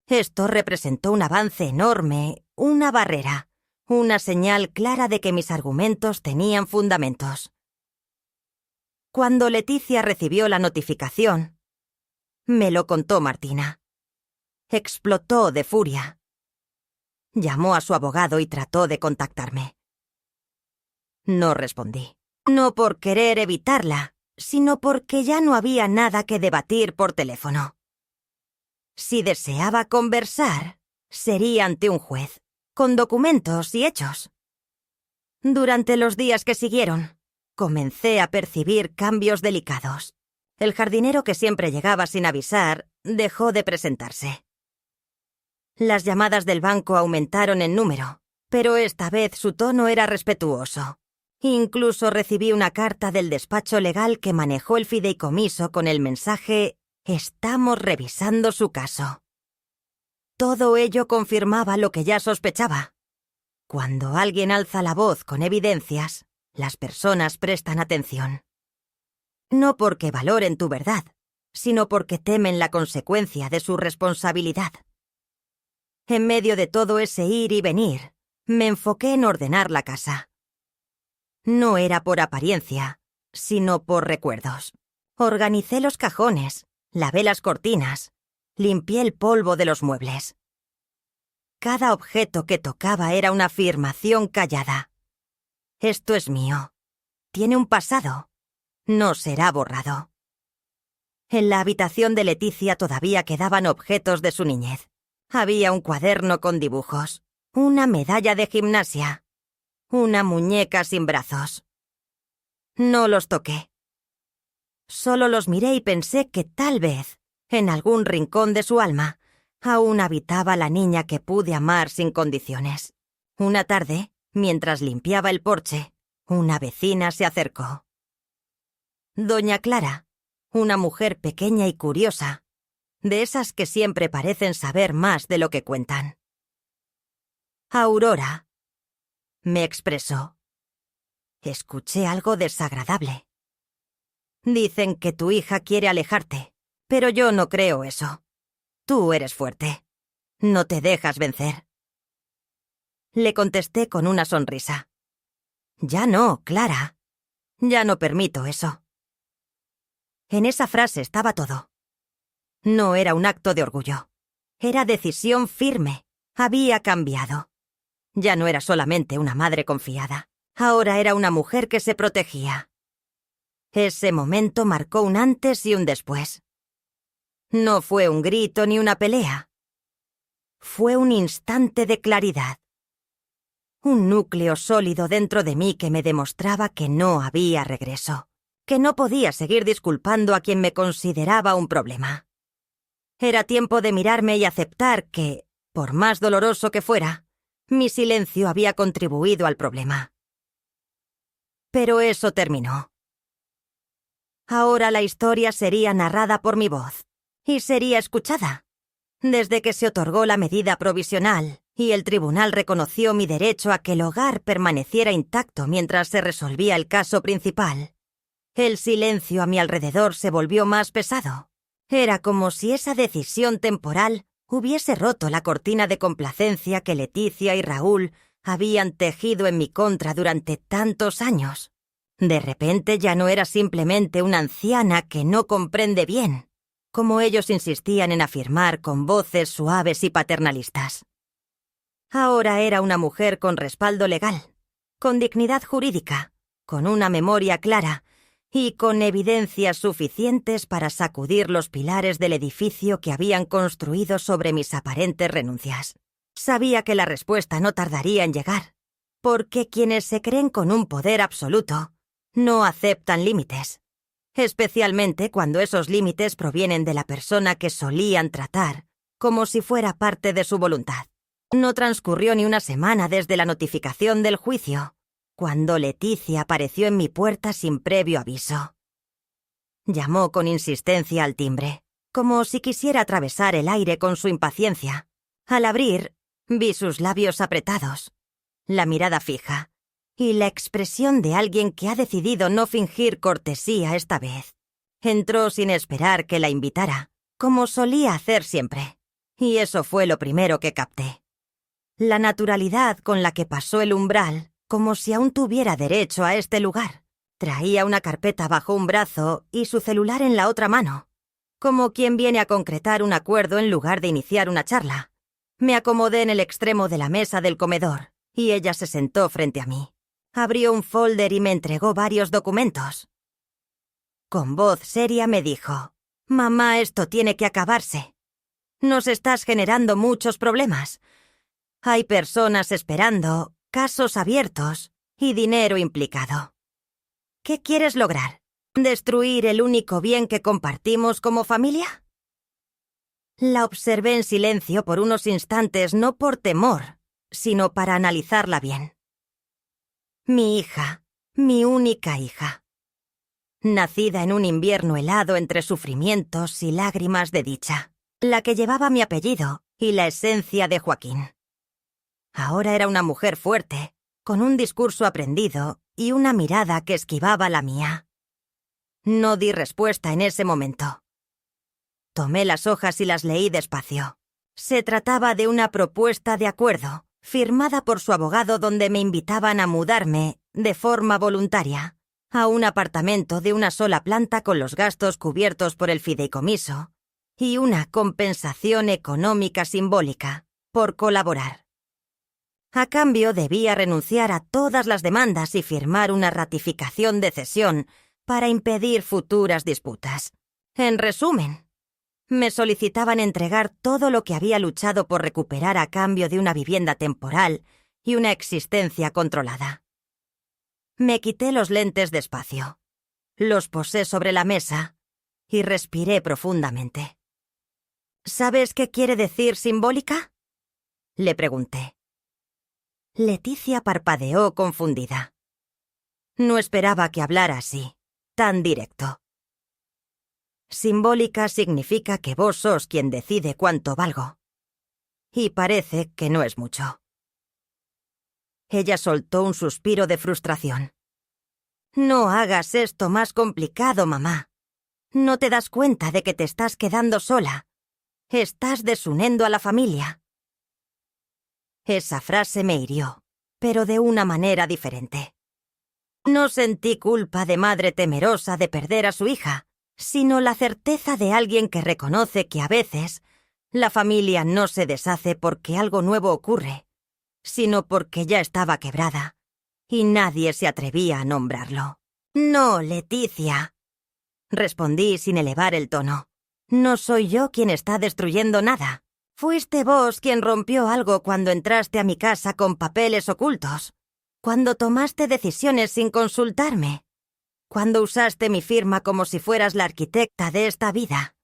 Esto representó un avance enorme, una barrera, una señal clara de que mis argumentos tenían fundamentos. Cuando Leticia recibió la notificación, me lo contó Martina. Explotó de furia. Llamó a su abogado y trató de contactarme. No respondí. No por querer evitarla, sino porque ya no había nada que debatir por teléfono. Si deseaba conversar, sería ante un juez, con documentos y hechos. Durante los días que siguieron, comencé a percibir cambios delicados. El jardinero que siempre llegaba sin avisar dejó de presentarse. Las llamadas del banco aumentaron en número, pero esta vez su tono era respetuoso. Incluso recibí una carta del despacho legal que manejó el fideicomiso con el mensaje: «Estamos revisando su caso». Todo ello confirmaba lo que ya sospechaba. Cuando alguien alza la voz con evidencias, las personas prestan atención. No porque valoren tu verdad, sino porque temen la consecuencia de su responsabilidad. En medio de todo ese ir y venir, me enfoqué en ordenar la casa. No era por apariencia, sino por recuerdos. Organicé los cajones, lavé las cortinas, limpié el polvo de los muebles. Cada objeto que tocaba era una afirmación callada. Esto es mío. Tiene un pasado. No será borrado. En la habitación de Leticia todavía quedaban objetos de su niñez. Había un cuaderno con dibujos, una medalla de gimnasia, una muñeca sin brazos. No los toqué. Solo los miré y pensé que tal vez, en algún rincón de su alma, aún habitaba la niña que pude amar sin condiciones. Una tarde, mientras limpiaba el porche, una vecina se acercó. Doña Clara, una mujer pequeña y curiosa, de esas que siempre parecen saber más de lo que cuentan. «Aurora», me expresó. Escuché algo desagradable. «Dicen que tu hija quiere alejarte, pero yo no creo eso. Tú eres fuerte. No te dejas vencer». Le contesté con una sonrisa. «Ya no, Clara. Ya no permito eso». En esa frase estaba todo. No era un acto de orgullo. Era decisión firme. Había cambiado. Ya no era solamente una madre confiada. Ahora era una mujer que se protegía. Ese momento marcó un antes y un después. No fue un grito ni una pelea. Fue un instante de claridad. Un núcleo sólido dentro de mí que me demostraba que no había regreso, que no podía seguir disculpando a quien me consideraba un problema. Era tiempo de mirarme y aceptar que, por más doloroso que fuera, mi silencio había contribuido al problema. Pero eso terminó. Ahora la historia sería narrada por mi voz, y sería escuchada. Desde que se otorgó la medida provisional, y el tribunal reconoció mi derecho a que el hogar permaneciera intacto mientras se resolvía el caso principal, el silencio a mi alrededor se volvió más pesado. Era como si esa decisión temporal hubiese roto la cortina de complacencia que Leticia y Raúl habían tejido en mi contra durante tantos años. De repente ya no era simplemente una anciana que no comprende bien, como ellos insistían en afirmar con voces suaves y paternalistas. Ahora era una mujer con respaldo legal, con dignidad jurídica, con una memoria clara y con evidencias suficientes para sacudir los pilares del edificio que habían construido sobre mis aparentes renuncias. Sabía que la respuesta no tardaría en llegar, porque quienes se creen con un poder absoluto no aceptan límites, especialmente cuando esos límites provienen de la persona que solían tratar como si fuera parte de su voluntad. No transcurrió ni una semana desde la notificación del juicio, cuando Leticia apareció en mi puerta sin previo aviso. Llamó con insistencia al timbre, como si quisiera atravesar el aire con su impaciencia. Al abrir, vi sus labios apretados, la mirada fija y la expresión de alguien que ha decidido no fingir cortesía esta vez. Entró sin esperar que la invitara, como solía hacer siempre, y eso fue lo primero que capté. La naturalidad con la que pasó el umbral, como si aún tuviera derecho a este lugar. Traía una carpeta bajo un brazo y su celular en la otra mano, como quien viene a concretar un acuerdo en lugar de iniciar una charla. Me acomodé en el extremo de la mesa del comedor y ella se sentó frente a mí. Abrió un folder y me entregó varios documentos. Con voz seria me dijo: «Mamá, esto tiene que acabarse. Nos estás generando muchos problemas. Hay personas esperando, casos abiertos y dinero implicado. ¿Qué quieres lograr? ¿Destruir el único bien que compartimos como familia?» La observé en silencio por unos instantes, no por temor, sino para analizarla bien. Mi hija, mi única hija. Nacida en un invierno helado entre sufrimientos y lágrimas de dicha, la que llevaba mi apellido y la esencia de Joaquín. Ahora era una mujer fuerte, con un discurso aprendido y una mirada que esquivaba la mía. No di respuesta en ese momento. Tomé las hojas y las leí despacio. Se trataba de una propuesta de acuerdo, firmada por su abogado, donde me invitaban a mudarme, de forma voluntaria, a un apartamento de una sola planta con los gastos cubiertos por el fideicomiso y una compensación económica simbólica por colaborar. A cambio debía renunciar a todas las demandas y firmar una ratificación de cesión para impedir futuras disputas. En resumen, me solicitaban entregar todo lo que había luchado por recuperar a cambio de una vivienda temporal y una existencia controlada. Me quité los lentes despacio, los posé sobre la mesa y respiré profundamente. ¿Sabes qué quiere decir simbólica?, le pregunté. Leticia parpadeó confundida. No esperaba que hablara así, tan directo. Simbólica significa que vos sos quien decide cuánto valgo. Y parece que no es mucho. Ella soltó un suspiro de frustración. No hagas esto más complicado, mamá. No te das cuenta de que te estás quedando sola. Estás desuniendo a la familia. Esa frase me hirió, pero de una manera diferente. No sentí culpa de madre temerosa de perder a su hija, sino la certeza de alguien que reconoce que a veces la familia no se deshace porque algo nuevo ocurre, sino porque ya estaba quebrada, y nadie se atrevía a nombrarlo. «No, Leticia», respondí sin elevar el tono. «No soy yo quien está destruyendo nada. Fuiste vos quien rompió algo cuando entraste a mi casa con papeles ocultos, cuando tomaste decisiones sin consultarme, cuando usaste mi firma como si fueras la arquitecta de esta vida.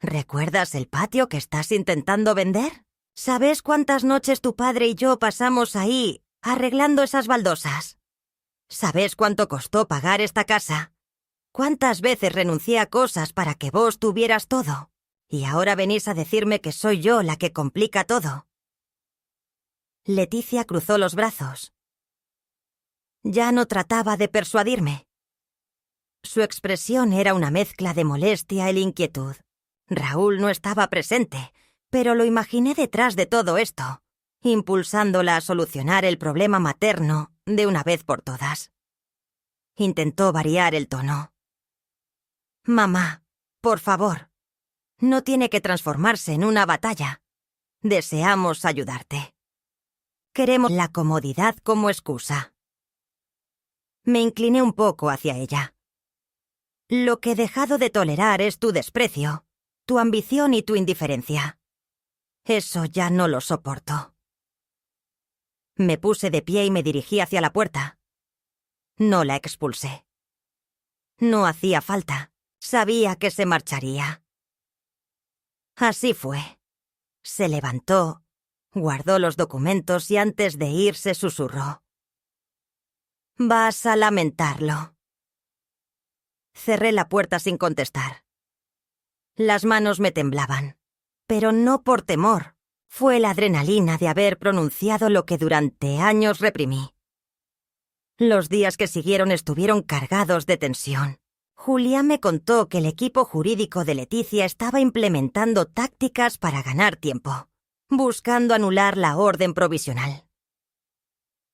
¿Recuerdas el patio que estás intentando vender? ¿Sabes cuántas noches tu padre y yo pasamos ahí arreglando esas baldosas? ¿Sabes cuánto costó pagar esta casa? ¿Cuántas veces renuncié a cosas para que vos tuvieras todo? Y ahora venís a decirme que soy yo la que complica todo. Leticia cruzó los brazos. Ya no trataba de persuadirme. Su expresión era una mezcla de molestia e inquietud. Raúl no estaba presente, pero lo imaginé detrás de todo esto, impulsándola a solucionar el problema materno de una vez por todas. Intentó variar el tono. «Mamá, por favor, no tiene que transformarse en una batalla. Deseamos ayudarte. Queremos la comodidad como excusa». Me incliné un poco hacia ella. «Lo que he dejado de tolerar es tu desprecio, tu ambición y tu indiferencia. Eso ya no lo soporto». Me puse de pie y me dirigí hacia la puerta. No la expulsé. No hacía falta. Sabía que se marcharía. Así fue. Se levantó, guardó los documentos y antes de irse susurró: «Vas a lamentarlo». Cerré la puerta sin contestar. Las manos me temblaban, pero no por temor. Fue la adrenalina de haber pronunciado lo que durante años reprimí. Los días que siguieron estuvieron cargados de tensión. Julián me contó que el equipo jurídico de Leticia estaba implementando tácticas para ganar tiempo, buscando anular la orden provisional.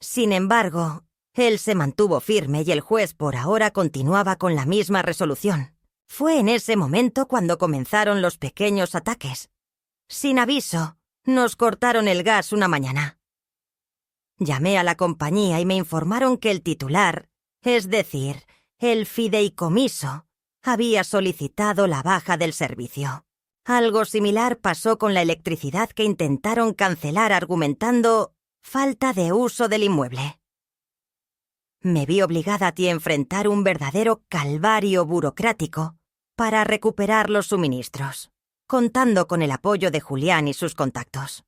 Sin embargo, él se mantuvo firme y el juez por ahora continuaba con la misma resolución. Fue en ese momento cuando comenzaron los pequeños ataques. Sin aviso, nos cortaron el gas una mañana. Llamé a la compañía y me informaron que el titular, es decir, el fideicomiso, había solicitado la baja del servicio. Algo similar pasó con la electricidad que intentaron cancelar argumentando falta de uso del inmueble. Me vi obligada a enfrentar un verdadero calvario burocrático para recuperar los suministros, contando con el apoyo de Julián y sus contactos.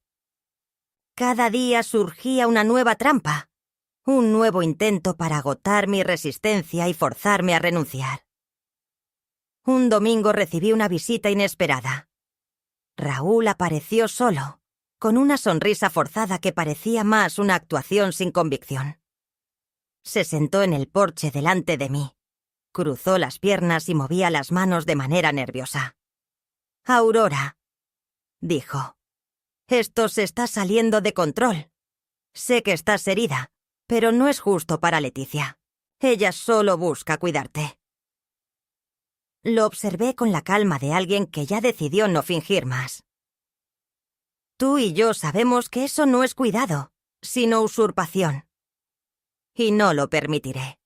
Cada día surgía una nueva trampa, un nuevo intento para agotar mi resistencia y forzarme a renunciar. Un domingo recibí una visita inesperada. Raúl apareció solo, con una sonrisa forzada que parecía más una actuación sin convicción. Se sentó en el porche delante de mí, cruzó las piernas y movía las manos de manera nerviosa. «Aurora», dijo, «esto se está saliendo de control. Sé que estás herida, pero no es justo para Leticia. Ella solo busca cuidarte». Lo observé con la calma de alguien que ya decidió no fingir más. «Tú y yo sabemos que eso no es cuidado, sino usurpación. Y no lo permitiré».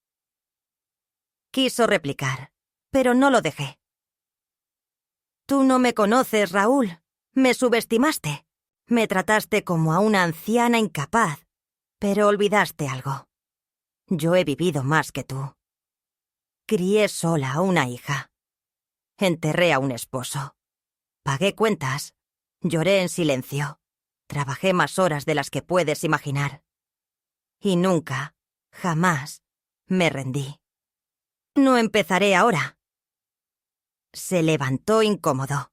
Quiso replicar, pero no lo dejé. «Tú no me conoces, Raúl. Me subestimaste. Me trataste como a una anciana incapaz, pero olvidaste algo. Yo he vivido más que tú. Crié sola a una hija. Enterré a un esposo. Pagué cuentas. Lloré en silencio. Trabajé más horas de las que puedes imaginar. Y nunca, jamás, me rendí. No empezaré ahora». Se levantó incómodo.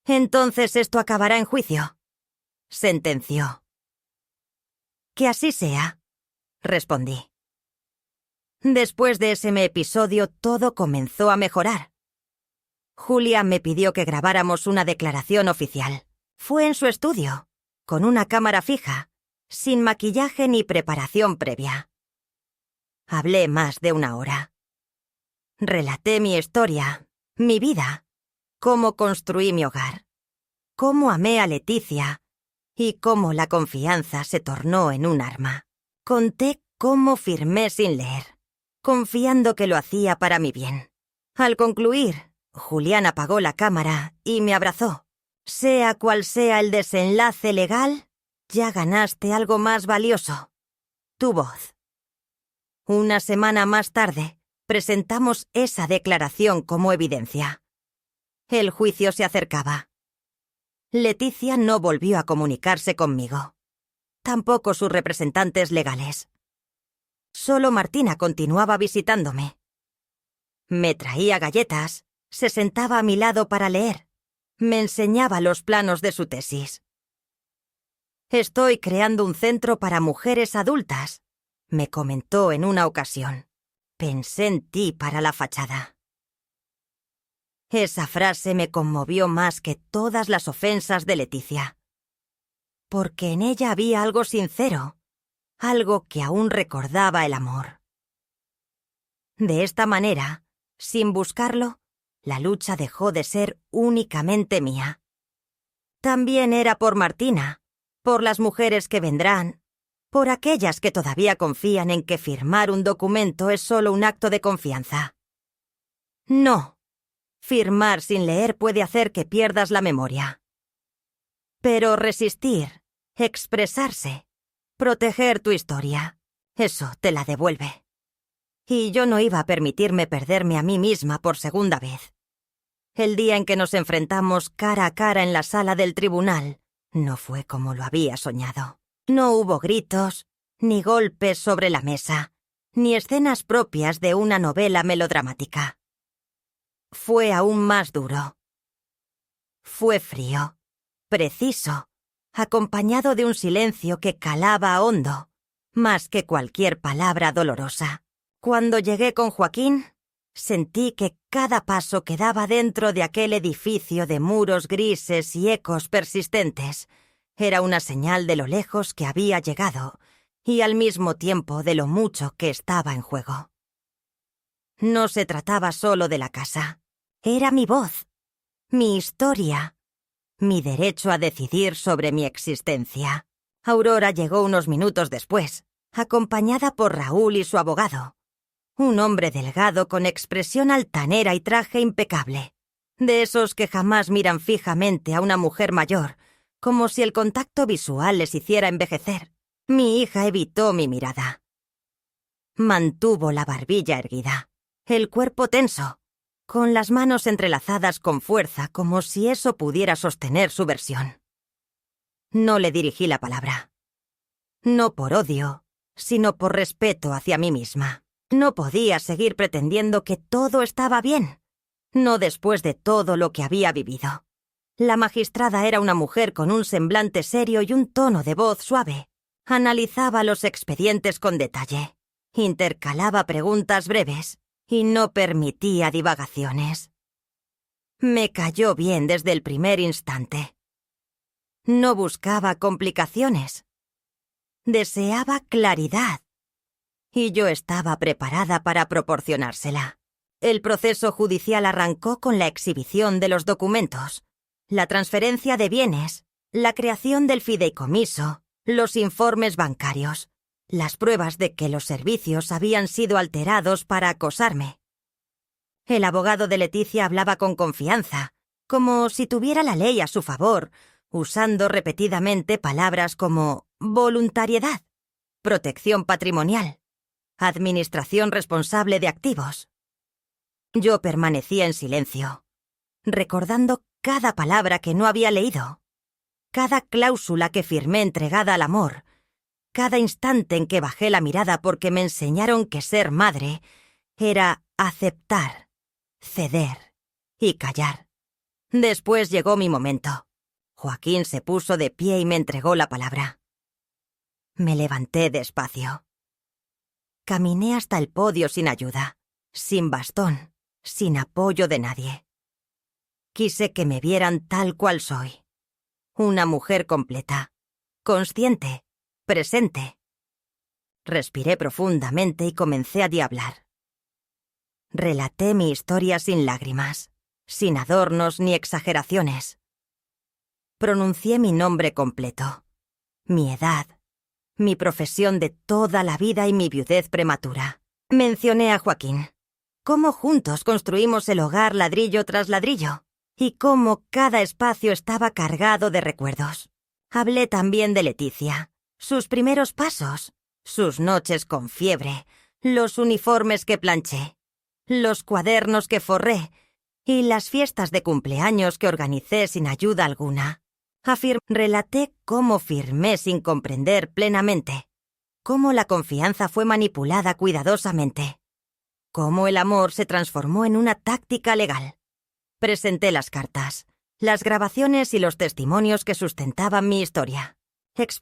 «Entonces esto acabará en juicio», sentenció. «Que así sea», respondí. Después de ese episodio todo comenzó a mejorar. Julia me pidió que grabáramos una declaración oficial. Fue en su estudio, con una cámara fija, sin maquillaje ni preparación previa. Hablé más de una hora. Relaté mi historia, mi vida, cómo construí mi hogar, cómo amé a Leticia y cómo la confianza se tornó en un arma. Conté cómo firmé sin leer, confiando que lo hacía para mi bien. Al concluir, Julián apagó la cámara y me abrazó. «Sea cual sea el desenlace legal, ya ganaste algo más valioso: tu voz». Una semana más tarde, presentamos esa declaración como evidencia. El juicio se acercaba. Leticia no volvió a comunicarse conmigo. Tampoco sus representantes legales. Solo Martina continuaba visitándome. Me traía galletas, se sentaba a mi lado para leer, me enseñaba los planos de su tesis. Estoy creando un centro para mujeres adultas, me comentó en una ocasión. Pensé en ti para la fachada. Esa frase me conmovió más que todas las ofensas de Leticia, porque en ella había algo sincero, algo que aún recordaba el amor. De esta manera, sin buscarlo, la lucha dejó de ser únicamente mía. También era por Martina, por las mujeres que vendrán, por aquellas que todavía confían en que firmar un documento es solo un acto de confianza. No. Firmar sin leer puede hacer que pierdas la memoria. Pero resistir, expresarse, proteger tu historia, eso te la devuelve. Y yo no iba a permitirme perderme a mí misma por segunda vez. El día en que nos enfrentamos cara a cara en la sala del tribunal, no fue como lo había soñado. No hubo gritos, ni golpes sobre la mesa, ni escenas propias de una novela melodramática. Fue aún más duro. Fue frío, preciso, acompañado de un silencio que calaba hondo, más que cualquier palabra dolorosa. Cuando llegué con Joaquín, sentí que cada paso que daba dentro de aquel edificio de muros grises y ecos persistentes era una señal de lo lejos que había llegado y al mismo tiempo de lo mucho que estaba en juego. No se trataba solo de la casa. Era mi voz, mi historia, mi derecho a decidir sobre mi existencia. Aurora llegó unos minutos después, acompañada por Raúl y su abogado. Un hombre delgado con expresión altanera y traje impecable. De esos que jamás miran fijamente a una mujer mayor, como si el contacto visual les hiciera envejecer. Mi hija evitó mi mirada. Mantuvo la barbilla erguida, el cuerpo tenso, con las manos entrelazadas con fuerza como si eso pudiera sostener su versión. No le dirigí la palabra. No por odio, sino por respeto hacia mí misma. No podía seguir pretendiendo que todo estaba bien, no después de todo lo que había vivido. La magistrada era una mujer con un semblante serio y un tono de voz suave. Analizaba los expedientes con detalle, intercalaba preguntas breves y no permitía divagaciones. Me cayó bien desde el primer instante. No buscaba complicaciones. Deseaba claridad. Y yo estaba preparada para proporcionársela. El proceso judicial arrancó con la exhibición de los documentos, la transferencia de bienes, la creación del fideicomiso, los informes bancarios, las pruebas de que los servicios habían sido alterados para acosarme. El abogado de Leticia hablaba con confianza, como si tuviera la ley a su favor, usando repetidamente palabras como voluntariedad, protección patrimonial, administración responsable de activos. Yo permanecía en silencio, recordando cada palabra que no había leído, cada cláusula que firmé entregada al amor, cada instante en que bajé la mirada porque me enseñaron que ser madre era aceptar, ceder y callar. Después llegó mi momento. Joaquín se puso de pie y me entregó la palabra. Me levanté despacio. Caminé hasta el podio sin ayuda, sin bastón, sin apoyo de nadie. Quise que me vieran tal cual soy. Una mujer completa, consciente, presente. Respiré profundamente y comencé a diablar. Relaté mi historia sin lágrimas, sin adornos ni exageraciones. Pronuncié mi nombre completo, mi edad, mi profesión de toda la vida y mi viudez prematura. Mencioné a Joaquín, cómo juntos construimos el hogar ladrillo tras ladrillo, y cómo cada espacio estaba cargado de recuerdos. Hablé también de Leticia, sus primeros pasos, sus noches con fiebre, los uniformes que planché, los cuadernos que forré y las fiestas de cumpleaños que organicé sin ayuda alguna. Relaté cómo firmé sin comprender plenamente, cómo la confianza fue manipulada cuidadosamente, cómo el amor se transformó en una táctica legal. Presenté las cartas, las grabaciones y los testimonios que sustentaban mi historia.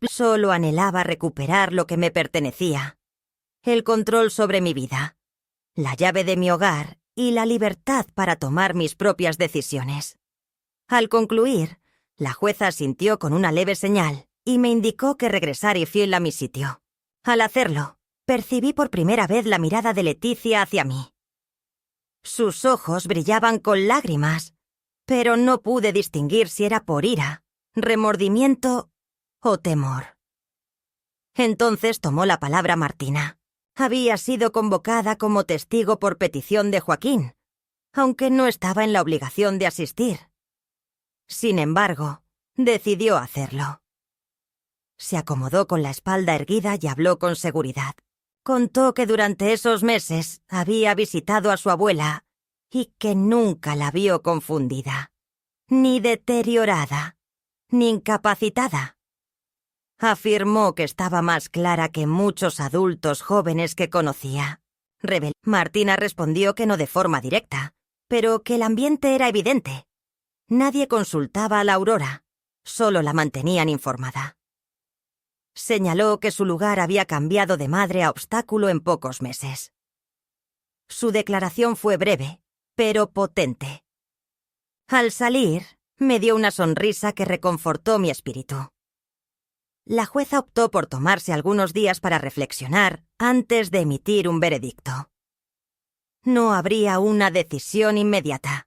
Solo anhelaba recuperar lo que me pertenecía, el control sobre mi vida, la llave de mi hogar y la libertad para tomar mis propias decisiones. Al concluir, la jueza asintió con una leve señal y me indicó que regresara fiel a mi sitio. Al hacerlo, percibí por primera vez la mirada de Leticia hacia mí. Sus ojos brillaban con lágrimas, pero no pude distinguir si era por ira, remordimiento o temor. Entonces tomó la palabra Martina. Había sido convocada como testigo por petición de Joaquín, aunque no estaba en la obligación de asistir. Sin embargo, decidió hacerlo. Se acomodó con la espalda erguida y habló con seguridad. Contó que durante esos meses había visitado a su abuela y que nunca la vio confundida, ni deteriorada, ni incapacitada. Afirmó que estaba más clara que muchos adultos jóvenes que conocía. Martina respondió que no de forma directa, pero que el ambiente era evidente. Nadie consultaba a la Aurora, solo la mantenían informada. Señaló que su lugar había cambiado de madre a obstáculo en pocos meses. Su declaración fue breve, pero potente. Al salir, me dio una sonrisa que reconfortó mi espíritu. La jueza optó por tomarse algunos días para reflexionar antes de emitir un veredicto. No habría una decisión inmediata.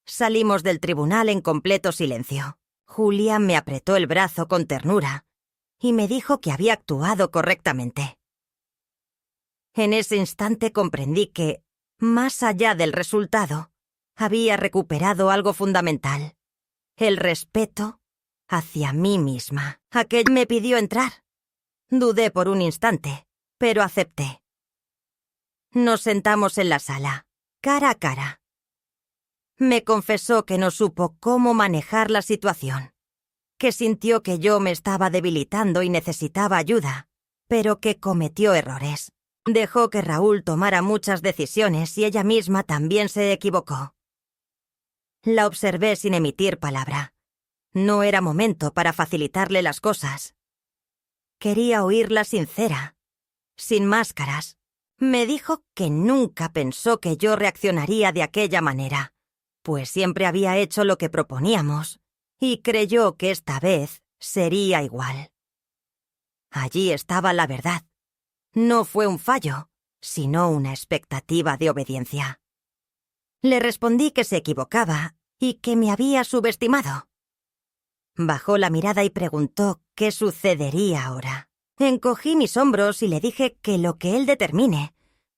Salimos del tribunal en completo silencio. Julia me apretó el brazo con ternura y me dijo que había actuado correctamente. En ese instante comprendí que, más allá del resultado, había recuperado algo fundamental: el respeto hacia mí misma. Aquel me pidió entrar. Dudé por un instante, pero acepté. Nos sentamos en la sala, cara a cara. Me confesó que no supo cómo manejar la situación, que sintió que yo me estaba debilitando y necesitaba ayuda, pero que cometió errores. Dejó que Raúl tomara muchas decisiones y ella misma también se equivocó. La observé sin emitir palabra. No era momento para facilitarle las cosas. Quería oírla sincera, sin máscaras. Me dijo que nunca pensó que yo reaccionaría de aquella manera, pues siempre había hecho lo que proponíamos, y creyó que esta vez sería igual. Allí estaba la verdad. No fue un fallo, sino una expectativa de obediencia. Le respondí que se equivocaba y que me había subestimado. Bajó la mirada y preguntó qué sucedería ahora. Encogí mis hombros y le dije que lo que él determine,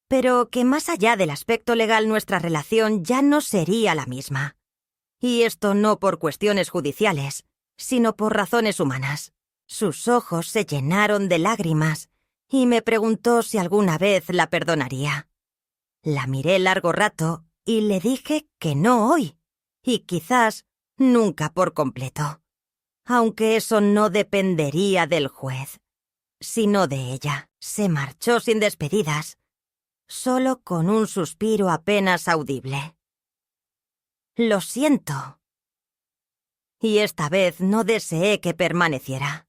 pero que más allá del aspecto legal nuestra relación ya no sería la misma. Y esto no por cuestiones judiciales, sino por razones humanas. Sus ojos se llenaron de lágrimas y me preguntó si alguna vez la perdonaría. La miré largo rato y le dije que no hoy, y quizás nunca por completo, aunque eso no dependería del juez, sino de ella. Se marchó sin despedidas, solo con un suspiro apenas audible. Lo siento. Y esta vez no deseé que permaneciera.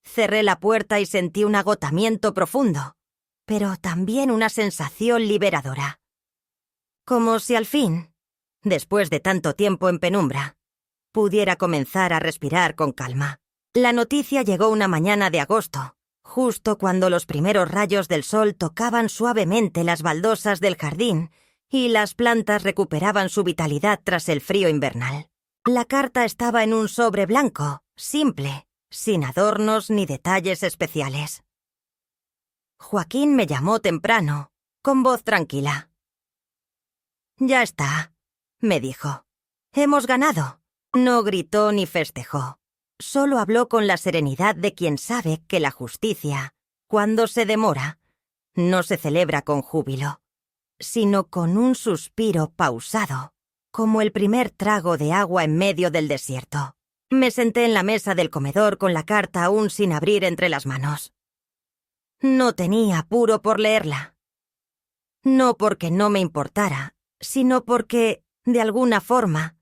Cerré la puerta y sentí un agotamiento profundo, pero también una sensación liberadora. Como si al fin, después de tanto tiempo en penumbra, pudiera comenzar a respirar con calma. La noticia llegó una mañana de agosto, justo cuando los primeros rayos del sol tocaban suavemente las baldosas del jardín y las plantas recuperaban su vitalidad tras el frío invernal. La carta estaba en un sobre blanco, simple, sin adornos ni detalles especiales. Joaquín me llamó temprano, con voz tranquila. «Ya está», me dijo. «Hemos ganado». No gritó ni festejó. Solo habló con la serenidad de quien sabe que la justicia, cuando se demora, no se celebra con júbilo, sino con un suspiro pausado, como el primer trago de agua en medio del desierto. Me senté en la mesa del comedor con la carta aún sin abrir entre las manos. No tenía apuro por leerla. No porque no me importara, sino porque, de alguna forma,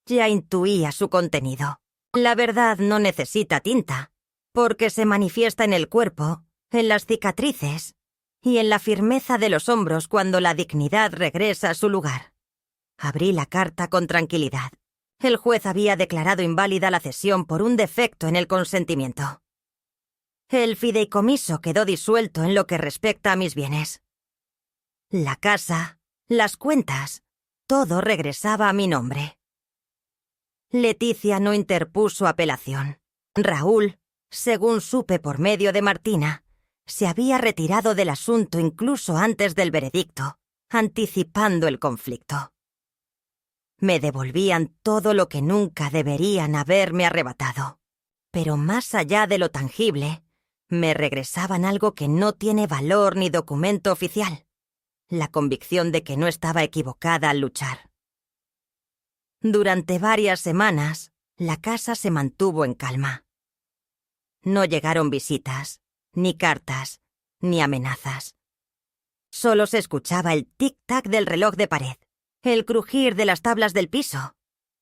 ya intuía su contenido. La verdad no necesita tinta, porque se manifiesta en el cuerpo, en las cicatrices y en la firmeza de los hombros cuando la dignidad regresa a su lugar. Abrí la carta con tranquilidad. El juez había declarado inválida la cesión por un defecto en el consentimiento. El fideicomiso quedó disuelto en lo que respecta a mis bienes. La casa, las cuentas, todo regresaba a mi nombre. Leticia no interpuso apelación. Raúl, según supe por medio de Martina, se había retirado del asunto incluso antes del veredicto, anticipando el conflicto. Me devolvían todo lo que nunca deberían haberme arrebatado. Pero más allá de lo tangible, me regresaban algo que no tiene valor ni documento oficial: la convicción de que no estaba equivocada al luchar. Durante varias semanas, la casa se mantuvo en calma. No llegaron visitas, ni cartas, ni amenazas. Solo se escuchaba el tic-tac del reloj de pared, el crujir de las tablas del piso,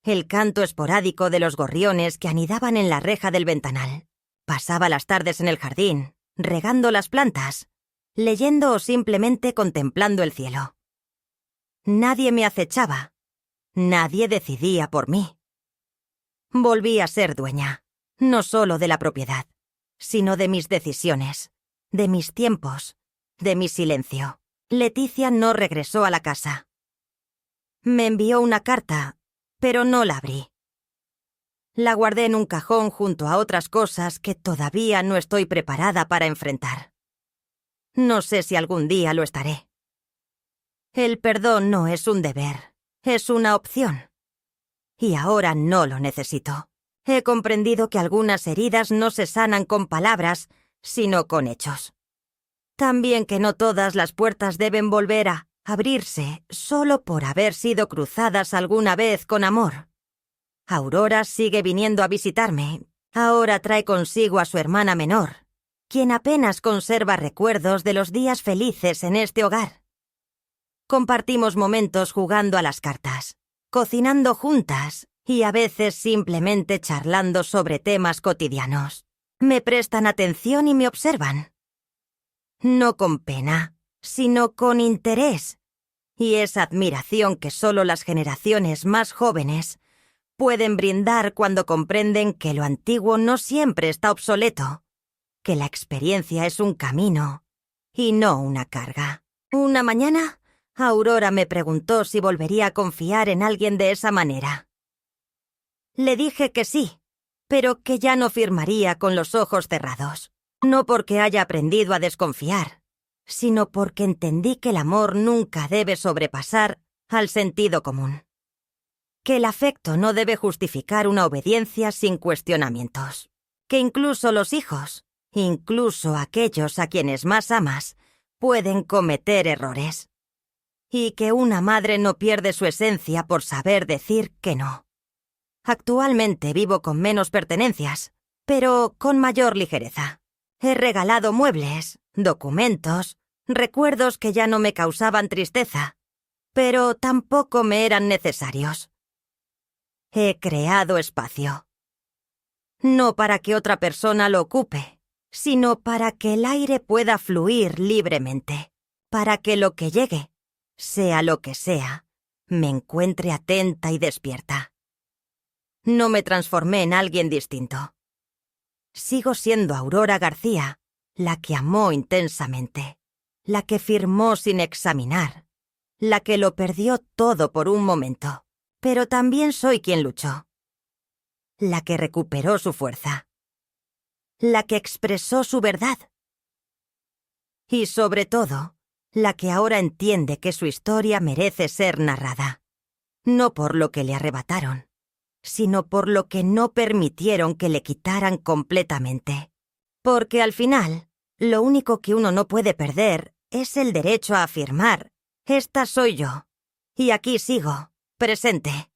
el canto esporádico de los gorriones que anidaban en la reja del ventanal. Pasaba las tardes en el jardín, regando las plantas, leyendo o simplemente contemplando el cielo. Nadie me acechaba, nadie decidía por mí. Volví a ser dueña, no solo de la propiedad, sino de mis decisiones, de mis tiempos, de mi silencio. Leticia no regresó a la casa. Me envió una carta, pero no la abrí. La guardé en un cajón junto a otras cosas que todavía no estoy preparada para enfrentar. No sé si algún día lo estaré. El perdón no es un deber, es una opción. Y ahora no lo necesito. He comprendido que algunas heridas no se sanan con palabras, sino con hechos. También que no todas las puertas deben volver a abrirse solo por haber sido cruzadas alguna vez con amor. Aurora sigue viniendo a visitarme. Ahora trae consigo a su hermana menor, quien apenas conserva recuerdos de los días felices en este hogar. Compartimos momentos jugando a las cartas, cocinando juntas y a veces simplemente charlando sobre temas cotidianos. Me prestan atención y me observan. No con pena, sino con interés. Y esa admiración que solo las generaciones más jóvenes pueden brindar cuando comprenden que lo antiguo no siempre está obsoleto, que la experiencia es un camino y no una carga. Una mañana, Aurora me preguntó si volvería a confiar en alguien de esa manera. Le dije que sí, pero que ya no firmaría con los ojos cerrados. No porque haya aprendido a desconfiar, sino porque entendí que el amor nunca debe sobrepasar al sentido común. Que el afecto no debe justificar una obediencia sin cuestionamientos. Que incluso los hijos, incluso aquellos a quienes más amas, pueden cometer errores. Y que una madre no pierde su esencia por saber decir que no. Actualmente vivo con menos pertenencias, pero con mayor ligereza. He regalado muebles, documentos, recuerdos que ya no me causaban tristeza, pero tampoco me eran necesarios. He creado espacio. No para que otra persona lo ocupe, sino para que el aire pueda fluir libremente, para que lo que llegue, sea lo que sea, me encuentre atenta y despierta. No me transformé en alguien distinto. Sigo siendo Aurora García, la que amó intensamente, la que firmó sin examinar, la que lo perdió todo por un momento, pero también soy quien luchó, la que recuperó su fuerza, la que expresó su verdad y, sobre todo, la que ahora entiende que su historia merece ser narrada, no por lo que le arrebataron, sino por lo que no permitieron que le quitaran completamente. Porque al final, lo único que uno no puede perder es el derecho a afirmar: esta soy yo, y aquí sigo, presente.